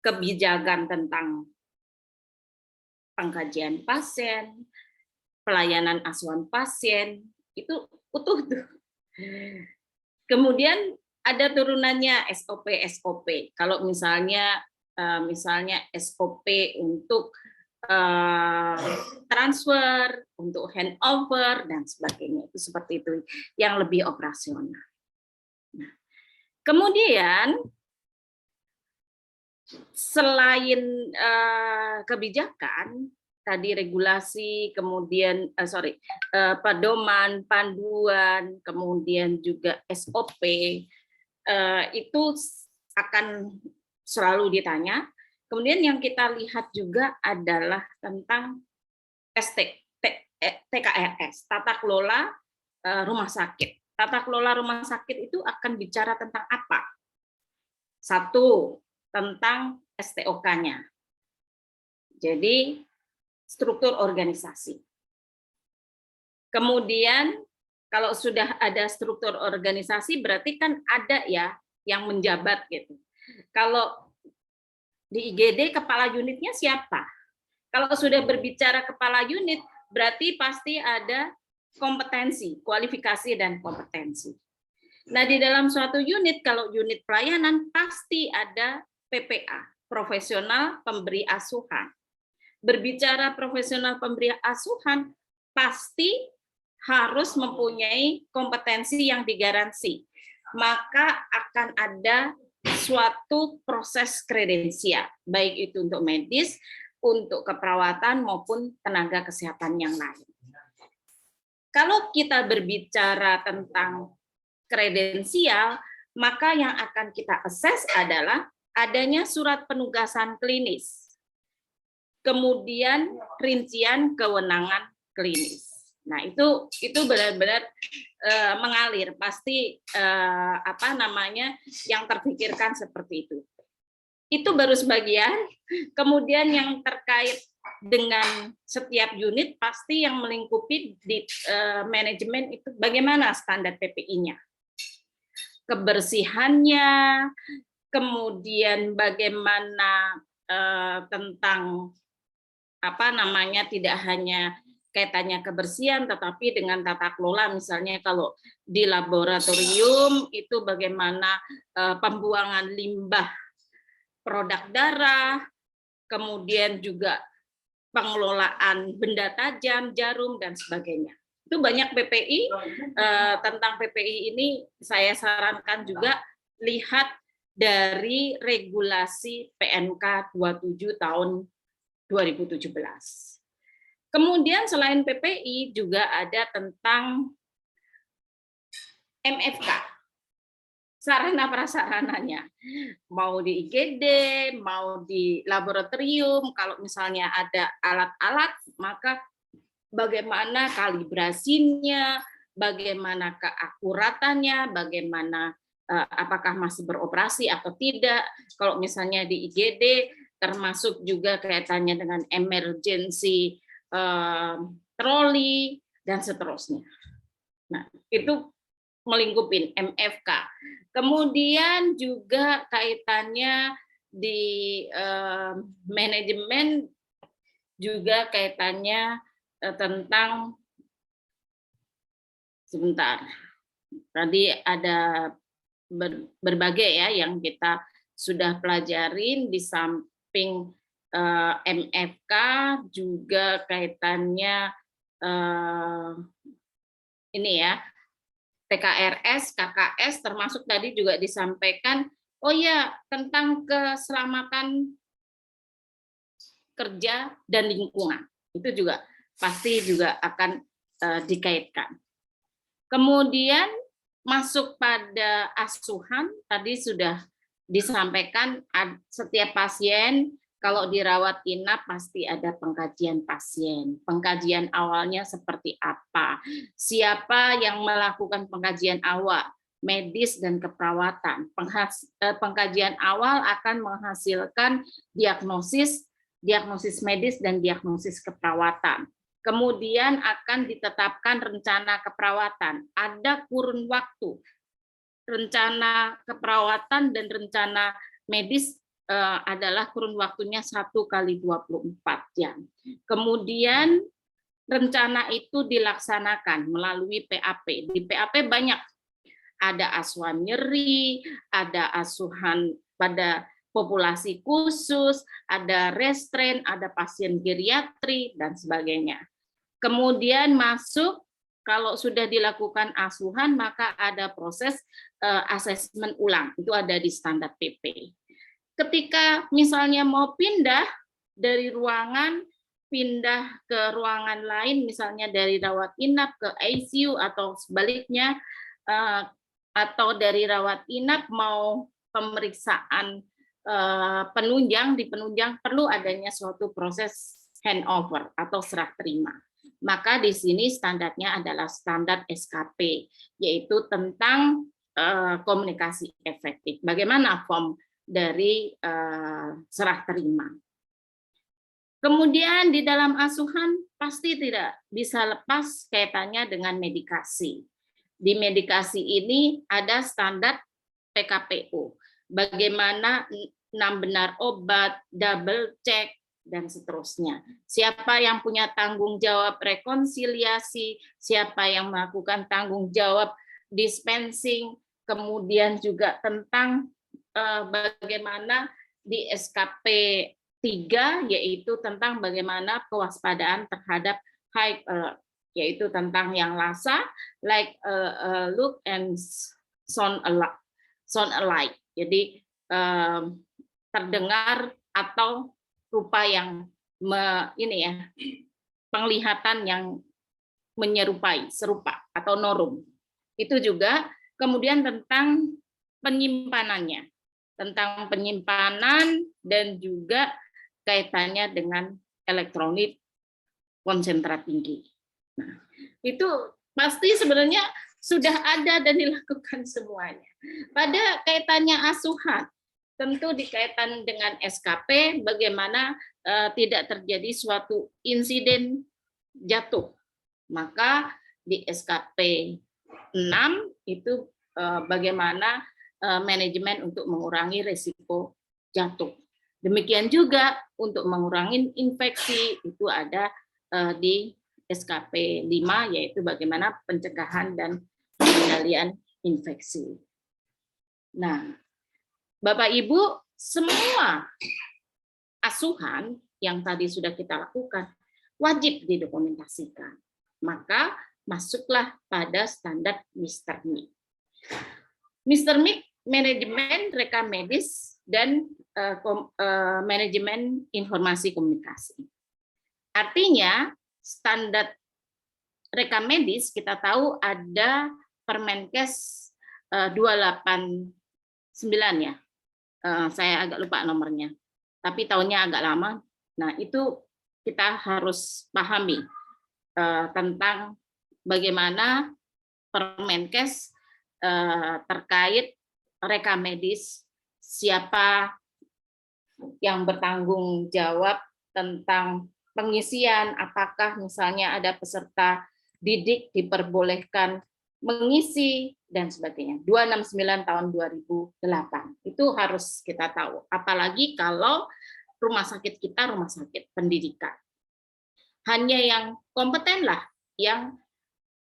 Kebijakan tentang pengkajian pasien, pelayanan asuhan pasien, itu utuh tuh. Kemudian ada turunannya SOP. Kalau misalnya SOP untuk transfer, untuk handover dan sebagainya, itu seperti itu yang lebih operasional. Nah, kemudian selain kebijakan tadi regulasi, kemudian pedoman, panduan, kemudian juga SOP itu akan selalu ditanya. Kemudian yang kita lihat juga adalah tentang TKRS, tata kelola rumah sakit. Tata kelola rumah sakit itu akan bicara tentang apa? Satu, tentang STOK-nya. Jadi, struktur organisasi. Kemudian, kalau sudah ada struktur organisasi, berarti kan ada ya yang menjabat gitu. Kalau di IGD, kepala unitnya siapa? Kalau sudah berbicara kepala unit, berarti pasti ada kompetensi, kualifikasi, dan kompetensi. Nah, di dalam suatu unit, kalau unit pelayanan, pasti ada PPA, profesional pemberi asuhan. Berbicara profesional pemberi asuhan, pasti harus mempunyai kompetensi yang digaransi. Maka akan ada suatu proses kredensial, baik itu untuk medis, untuk keperawatan, maupun tenaga kesehatan yang lain. Kalau kita berbicara tentang kredensial, maka yang akan kita assess adalah adanya surat penugasan klinis, kemudian rincian kewenangan klinis. Nah, itu benar-benar mengalir, pasti yang terpikirkan seperti itu. Itu baru sebagian. Kemudian yang terkait dengan setiap unit pasti yang melingkupi di manajemen itu bagaimana standar PPI-nya, kebersihannya, kemudian bagaimana tentang tidak hanya kaitannya kebersihan, tetapi dengan tata kelola, misalnya kalau di laboratorium itu bagaimana pembuangan limbah produk darah, kemudian juga pengelolaan benda tajam, jarum, dan sebagainya. Itu banyak PPI. Tentang PPI ini saya sarankan juga lihat dari regulasi PNK 27 tahun 2017. Kemudian selain PPI juga ada tentang MFK, sarana prasarananya, mau di IGD, mau di laboratorium. Kalau misalnya ada alat-alat, maka bagaimana kalibrasinya, bagaimana keakuratannya, bagaimana apakah masih beroperasi atau tidak. Kalau misalnya di IGD, termasuk juga kaitannya dengan emergency troli dan seterusnya. Nah, itu melingkupin MFK. Kemudian juga kaitannya di manajemen, juga kaitannya tentang, sebentar, tadi ada berbagai ya yang kita sudah pelajarin. Di samping MFK juga kaitannya ini ya, TKRS, KKS, termasuk tadi juga disampaikan, oh ya, tentang keselamatan kerja dan lingkungan. Itu juga pasti juga akan dikaitkan. Kemudian masuk pada asuhan, tadi sudah disampaikan setiap pasien kalau dirawat inap pasti ada pengkajian pasien. Pengkajian awalnya seperti apa? Siapa yang melakukan pengkajian awal? Medis dan keperawatan. Pengkajian awal akan menghasilkan diagnosis medis dan diagnosis keperawatan. Kemudian akan ditetapkan rencana keperawatan. Ada kurun waktu. Rencana keperawatan dan rencana medis adalah kurun waktunya 1x24 jam. Kemudian rencana itu dilaksanakan melalui PAP. Di PAP banyak. Ada asuhan nyeri, ada asuhan pada populasi khusus, ada restrain, ada pasien geriatri, dan sebagainya. Kemudian masuk, kalau sudah dilakukan asuhan, maka ada proses asesmen ulang. Itu ada di standar PP. ketika misalnya mau pindah dari ruangan, pindah ke ruangan lain, misalnya dari rawat inap ke ICU atau sebaliknya, atau dari rawat inap mau pemeriksaan penunjang, di penunjang perlu adanya suatu proses handover atau serah terima. Maka di sini standarnya adalah standar SKP, yaitu tentang komunikasi efektif. Bagaimana form dari serah terima. Kemudian di dalam asuhan pasti tidak bisa lepas kaitannya dengan medikasi. Di medikasi ini ada standar PKPO. Bagaimana benar obat, double check, dan seterusnya. Siapa yang punya tanggung jawab rekonsiliasi, siapa yang melakukan tanggung jawab dispensing, kemudian juga tentang bagaimana di SKP 3, yaitu tentang bagaimana kewaspadaan terhadap high alert, yaitu tentang yang LASA, like look and sound alike. Jadi terdengar atau rupa yang penglihatan yang menyerupai, serupa atau norum. Itu juga kemudian tentang penyimpanannya, tentang penyimpanan dan juga kaitannya dengan elektronik konsentrat tinggi. Nah, itu pasti sebenarnya sudah ada dan dilakukan semuanya. Pada kaitannya asuhan, tentu dikaitan dengan SKP, bagaimana tidak terjadi suatu insiden jatuh. Maka di SKP 6 itu bagaimana manajemen untuk mengurangi risiko jatuh. Demikian juga untuk mengurangi infeksi, itu ada di SKP 5, yaitu bagaimana pencegahan dan pengendalian infeksi. Nah, Bapak Ibu, semua asuhan yang tadi sudah kita lakukan wajib didokumentasikan. Maka masuklah pada standar Mr. MIC. Mr. MIC, manajemen rekam medis dan manajemen informasi komunikasi. Artinya standar rekam medis kita tahu ada Permenkes 289 ya. Saya agak lupa nomornya, tapi tahunnya agak lama. Nah, itu kita harus pahami tentang bagaimana Permenkes terkait rekam medis, siapa yang bertanggung jawab tentang pengisian, apakah misalnya ada peserta didik diperbolehkan mengisi dan sebagainya. 269 tahun 2008. Itu harus kita tahu. Apalagi kalau rumah sakit kita rumah sakit pendidikan. Hanya yang kompetenlah yang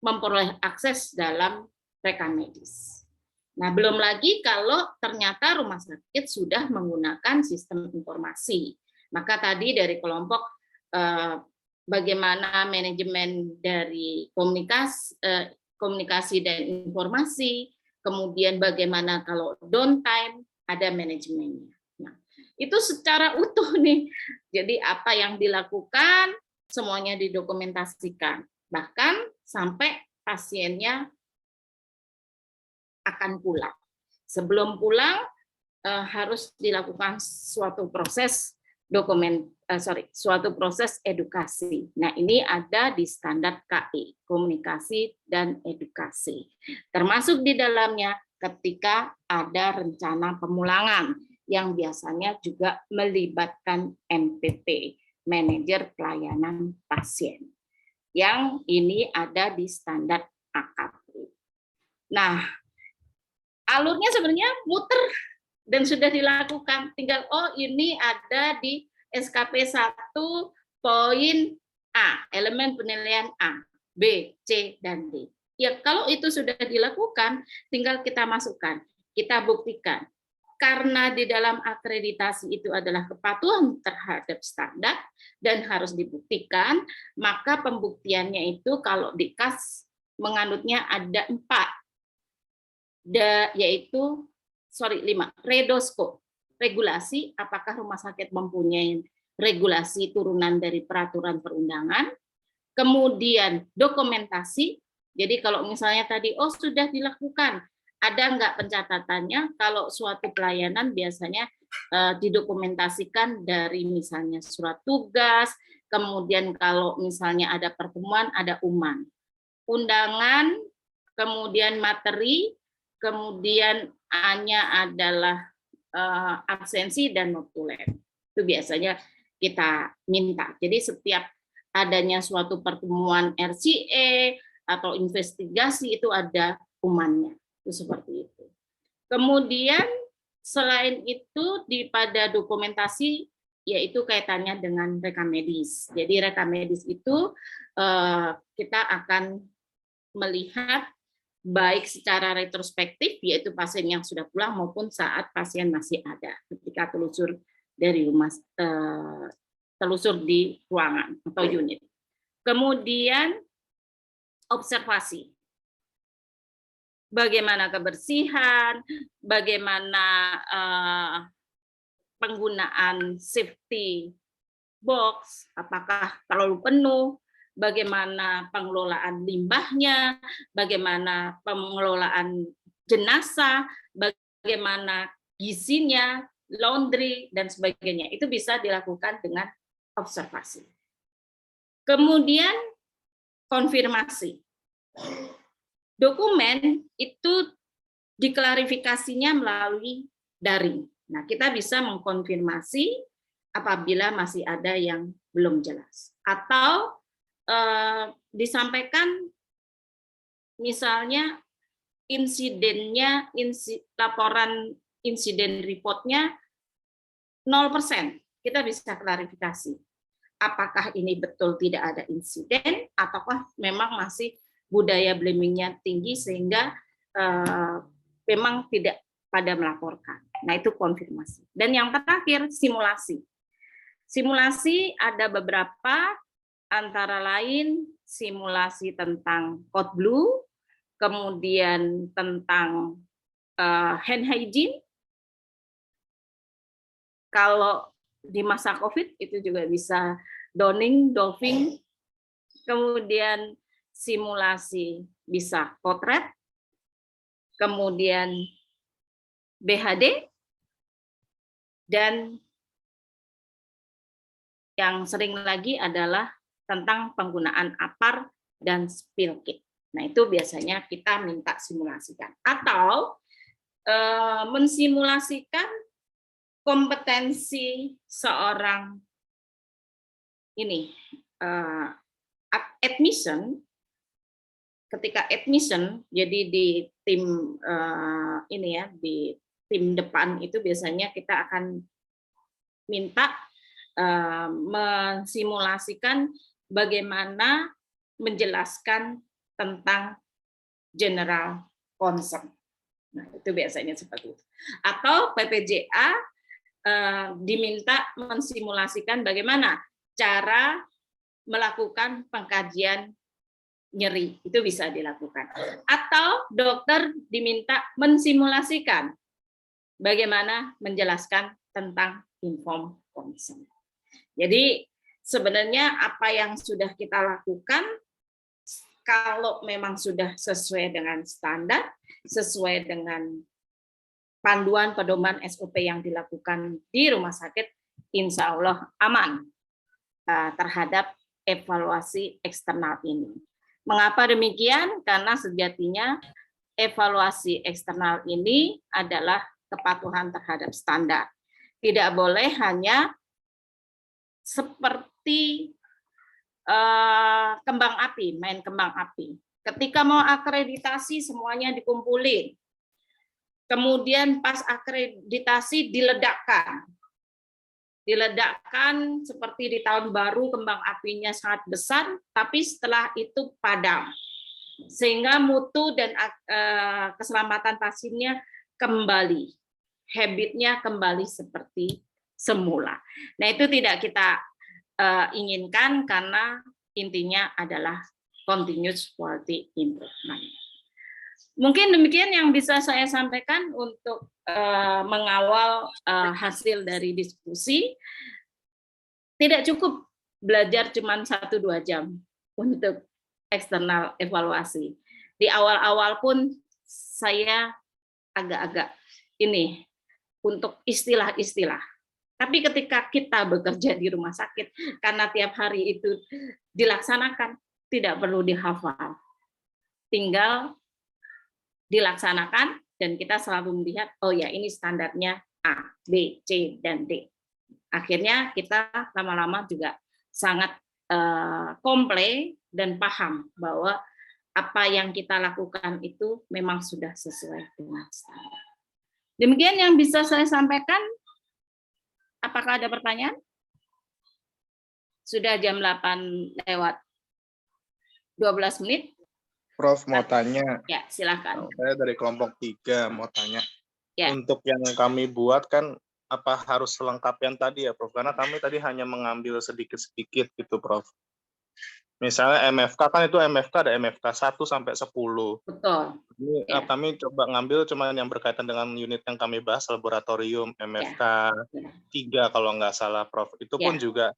memperoleh akses dalam rekam medis. Nah, belum lagi kalau ternyata rumah sakit sudah menggunakan sistem informasi. Maka tadi dari kelompok bagaimana manajemen dari komunikasi dan informasi, kemudian bagaimana kalau downtime, ada manajemennya. Nah, itu secara utuh nih. Jadi apa yang dilakukan, semuanya didokumentasikan. Bahkan sampai pasiennya akan pulang. Sebelum pulang, harus dilakukan suatu proses suatu proses edukasi. Nah, ini ada di standar KI, komunikasi dan edukasi. Termasuk di dalamnya ketika ada rencana pemulangan yang biasanya juga melibatkan MPP, manajer pelayanan pasien. Yang ini ada di standar AKP. Nah, alurnya sebenarnya muter dan sudah dilakukan, tinggal ini ada di SKP 1 poin A, elemen penilaian A, B, C, dan D. Ya, kalau itu sudah dilakukan, tinggal kita masukkan, kita buktikan. Karena di dalam akreditasi itu adalah kepatuhan terhadap standar dan harus dibuktikan, maka pembuktiannya itu kalau di KAS menganutnya ada 4, yaitu 5, redoskop. regulasi, apakah rumah sakit mempunyai regulasi turunan dari peraturan perundangan, kemudian dokumentasi. Jadi kalau misalnya tadi, oh sudah dilakukan, ada nggak pencatatannya? Kalau suatu pelayanan biasanya didokumentasikan dari misalnya surat tugas, kemudian kalau misalnya ada pertemuan, ada undangan, kemudian materi, kemudian hanya adalah absensi dan notulen. Itu biasanya kita minta. Jadi setiap adanya suatu pertemuan RCA atau investigasi itu ada umannya. Itu seperti itu. Kemudian selain itu pada dokumentasi yaitu kaitannya dengan rekam medis. Jadi rekam medis itu kita akan melihat baik secara retrospektif, yaitu pasien yang sudah pulang maupun saat pasien masih ada ketika telusur dari rumah, telusur di ruangan atau unit. Kemudian observasi, bagaimana kebersihan, bagaimana penggunaan safety box, apakah terlalu penuh, bagaimana pengelolaan limbahnya, bagaimana pengelolaan jenazah, bagaimana gizinya, laundry, dan sebagainya. Itu bisa dilakukan dengan observasi. Kemudian konfirmasi. Dokumen itu diklarifikasinya melalui daring. Nah, kita bisa mengkonfirmasi apabila masih ada yang belum jelas. Atau disampaikan misalnya insidennya, laporan insiden reportnya 0%, kita bisa klarifikasi. Apakah ini betul tidak ada insiden, ataukah memang masih budaya blaming-nya tinggi sehingga memang tidak pada melaporkan. Nah, itu konfirmasi. Dan yang terakhir, simulasi. Simulasi ada beberapa, antara lain simulasi tentang code blue, kemudian tentang hand hygiene. Kalau di masa COVID itu juga bisa donning, doffing, kemudian simulasi bisa potret, kemudian BHD, dan yang sering lagi adalah tentang penggunaan APAR dan spill kit. Nah, itu biasanya kita minta simulasikan. Atau mensimulasikan kompetensi seorang ini admission, ketika admission, jadi di tim ini ya, di tim depan itu biasanya kita akan minta mensimulasikan bagaimana menjelaskan tentang general concern. Nah, itu biasanya seperti itu. Atau PPJA diminta mensimulasikan bagaimana cara melakukan pengkajian nyeri, itu bisa dilakukan. Atau dokter diminta mensimulasikan bagaimana menjelaskan tentang informed consent. Jadi sebenarnya apa yang sudah kita lakukan, kalau memang sudah sesuai dengan standar, sesuai dengan panduan pedoman SOP yang dilakukan di rumah sakit, insya Allah aman terhadap evaluasi eksternal ini. Mengapa demikian? Karena sejatinya evaluasi eksternal ini adalah kepatuhan terhadap standar. Tidak boleh hanya seperti kembang api, main kembang api. Ketika mau akreditasi semuanya dikumpulin. Kemudian pas akreditasi diledakkan. Diledakkan seperti di tahun baru kembang apinya sangat besar, tapi setelah itu padam. Sehingga mutu dan keselamatan pasiennya kembali. Habitnya kembali seperti semula. Nah, itu tidak kita inginkan karena intinya adalah continuous quality improvement. Mungkin demikian yang bisa saya sampaikan untuk mengawal hasil dari diskusi. Tidak cukup belajar cuma 1-2 jam untuk eksternal evaluasi. Di awal-awal pun saya agak-agak ini untuk istilah-istilah. Tapi ketika kita bekerja di rumah sakit, karena tiap hari itu dilaksanakan, tidak perlu dihafal. Tinggal dilaksanakan dan kita selalu melihat, oh ya ini standarnya A, B, C, dan D. Akhirnya kita lama-lama juga sangat komplain dan paham bahwa apa yang kita lakukan itu memang sudah sesuai dengan standar. Demikian yang bisa saya sampaikan. Apakah ada pertanyaan? Sudah jam 8 lewat 12 menit. Prof mau tanya. Ya, silakan. Saya dari kelompok 3 mau tanya. Ya. Untuk yang kami buat kan apa harus selengkap yang tadi ya, Prof? Karena kami tadi hanya mengambil sedikit-sedikit gitu, Prof. Misalnya MFK kan itu MFK ada MFK 1 sampai 10. Betul. Ini Ya. kami coba ngambil cuma yang berkaitan dengan unit yang kami bahas, laboratorium, MFK 3 kalau nggak salah, Prof. Itu pun juga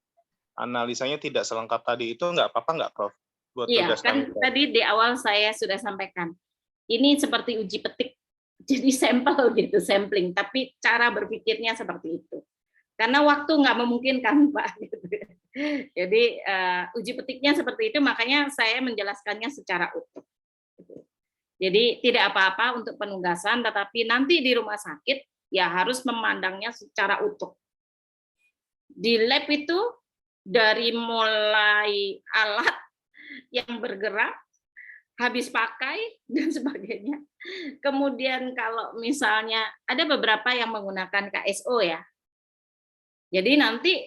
analisanya tidak selengkap tadi. Itu nggak apa-apa nggak, Prof? Buat Iya, tugas kan kami, Prof? tadi di awal saya sudah sampaikan. Ini seperti uji petik, jadi sampel gitu, sampling. Tapi cara berpikirnya seperti itu. Karena waktu nggak memungkinkan, Pak. Jadi uji petiknya seperti itu, makanya saya menjelaskannya secara utuh. Jadi tidak apa-apa untuk penugasan, tetapi nanti di rumah sakit ya harus memandangnya secara utuh. Di lab itu dari mulai alat yang bergerak, habis pakai, dan sebagainya. Kemudian kalau misalnya ada beberapa yang menggunakan KSO ya, jadi nanti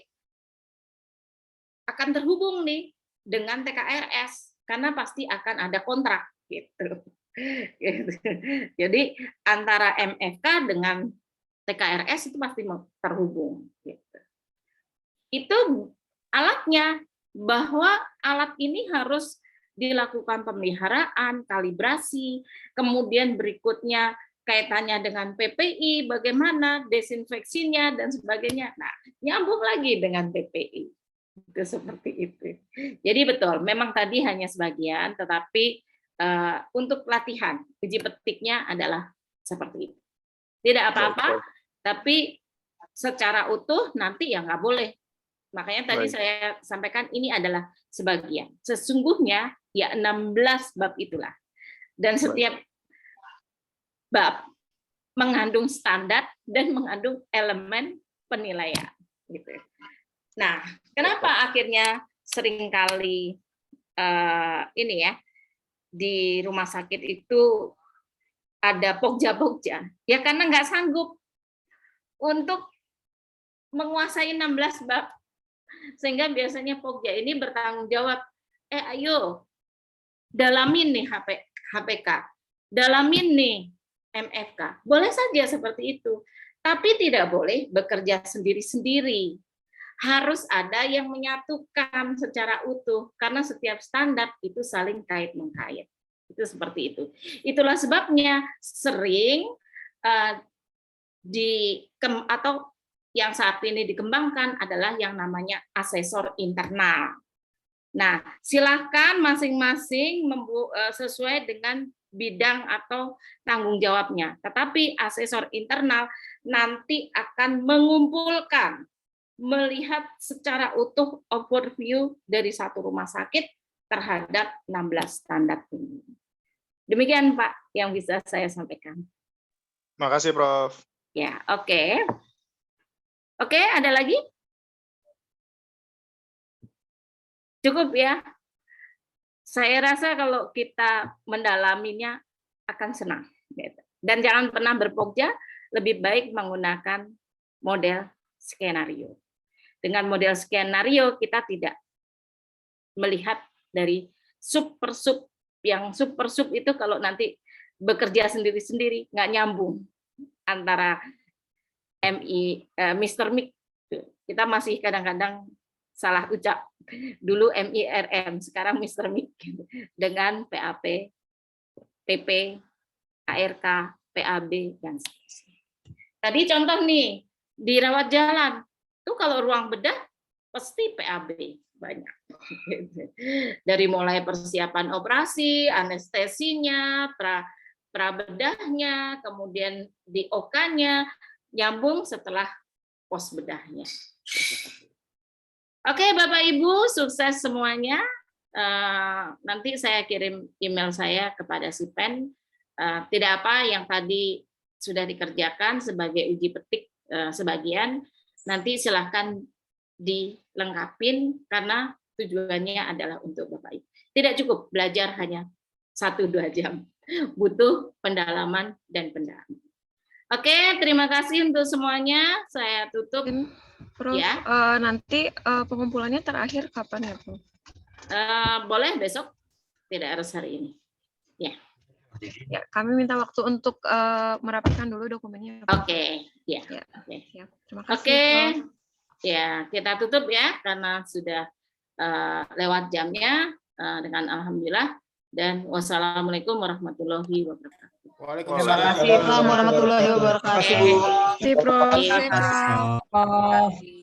akan terhubung nih dengan TKRS, karena pasti akan ada kontrak gitu. Jadi antara MFK dengan TKRS itu pasti terhubung. Gitu. Itu alatnya, bahwa alat ini harus dilakukan pemeliharaan, kalibrasi, kemudian berikutnya kaitannya dengan PPI, bagaimana desinfeksinya dan sebagainya. Nah, nyambung lagi dengan PPI. Itu seperti itu. Jadi betul, memang tadi hanya sebagian, tetapi untuk latihan uji petiknya adalah seperti itu. Tidak apa-apa, tapi secara utuh nanti ya nggak boleh. Makanya tadi saya sampaikan ini adalah sebagian. Sesungguhnya ya 16 bab itulah. Dan setiap bab mengandung standar dan mengandung elemen penilaian. Gitu. Nah, kenapa akhirnya seringkali ini ya di rumah sakit itu ada pokja-pokja? Ya karena nggak sanggup untuk menguasai 16 bab. Sehingga biasanya pokja ini bertanggung jawab, ayo dalamin nih HPK, dalamin nih MFK. Boleh saja seperti itu, tapi tidak boleh bekerja sendiri-sendiri. Harus ada yang menyatukan secara utuh, karena setiap standar itu saling kait-mengkait. Itu seperti itu. Itulah sebabnya sering atau yang saat ini dikembangkan adalah yang namanya asesor internal. Nah, silakan masing-masing sesuai dengan bidang atau tanggung jawabnya. Tetapi asesor internal nanti akan mengumpulkan, melihat secara utuh overview dari satu rumah sakit terhadap 16 standar ini. Demikian Pak yang bisa saya sampaikan. Makasih, Prof. Ya, oke. Oke, ada lagi? Cukup ya. Saya rasa kalau kita mendalaminya akan senang. Dan jangan pernah berpokja, lebih baik menggunakan model skenario. Dengan model skenario kita tidak melihat dari sub per sub. Yang sub per sub itu kalau nanti bekerja sendiri-sendiri nggak nyambung antara Mr. Mik. Kita masih kadang-kadang salah ucap. Dulu MIRM, sekarang Mr. Mik dengan PAP, PP, ARK, PAB, dan seterusnya. Tadi contoh nih, di rawat jalan, itu kalau ruang bedah pasti PAB banyak. Dari mulai persiapan operasi, anestesinya, prabedahnya, kemudian di OK-nya, nyambung setelah pos bedahnya. Oke, Bapak Ibu, sukses semuanya. Nanti saya kirim email saya kepada si Pen. Tidak apa yang tadi sudah dikerjakan sebagai uji petik sebagian, nanti silahkan dilengkapin karena tujuannya adalah untuk Bapak Ibu. Tidak cukup belajar hanya 1-2 jam, butuh pendalaman dan pendalaman. Oke, terima kasih untuk semuanya. Saya tutup. Prof, Ya. Nanti pengumpulannya terakhir kapan ya, Prof? Boleh besok, tidak harus hari ini. Ya. Ya, kami minta waktu untuk merapatkan dulu dokumennya. Oke, ya. Ya. Oke. Ya, terima kasih. Oke, Prof. ya kita tutup ya karena sudah lewat jamnya dengan alhamdulillah dan wassalamualaikum warahmatullahi wabarakatuh. Waalaikumsalam warahmatullahi wabarakatuh. Terima kasih, Bu. Terima kasih, Prof. Terima kasih.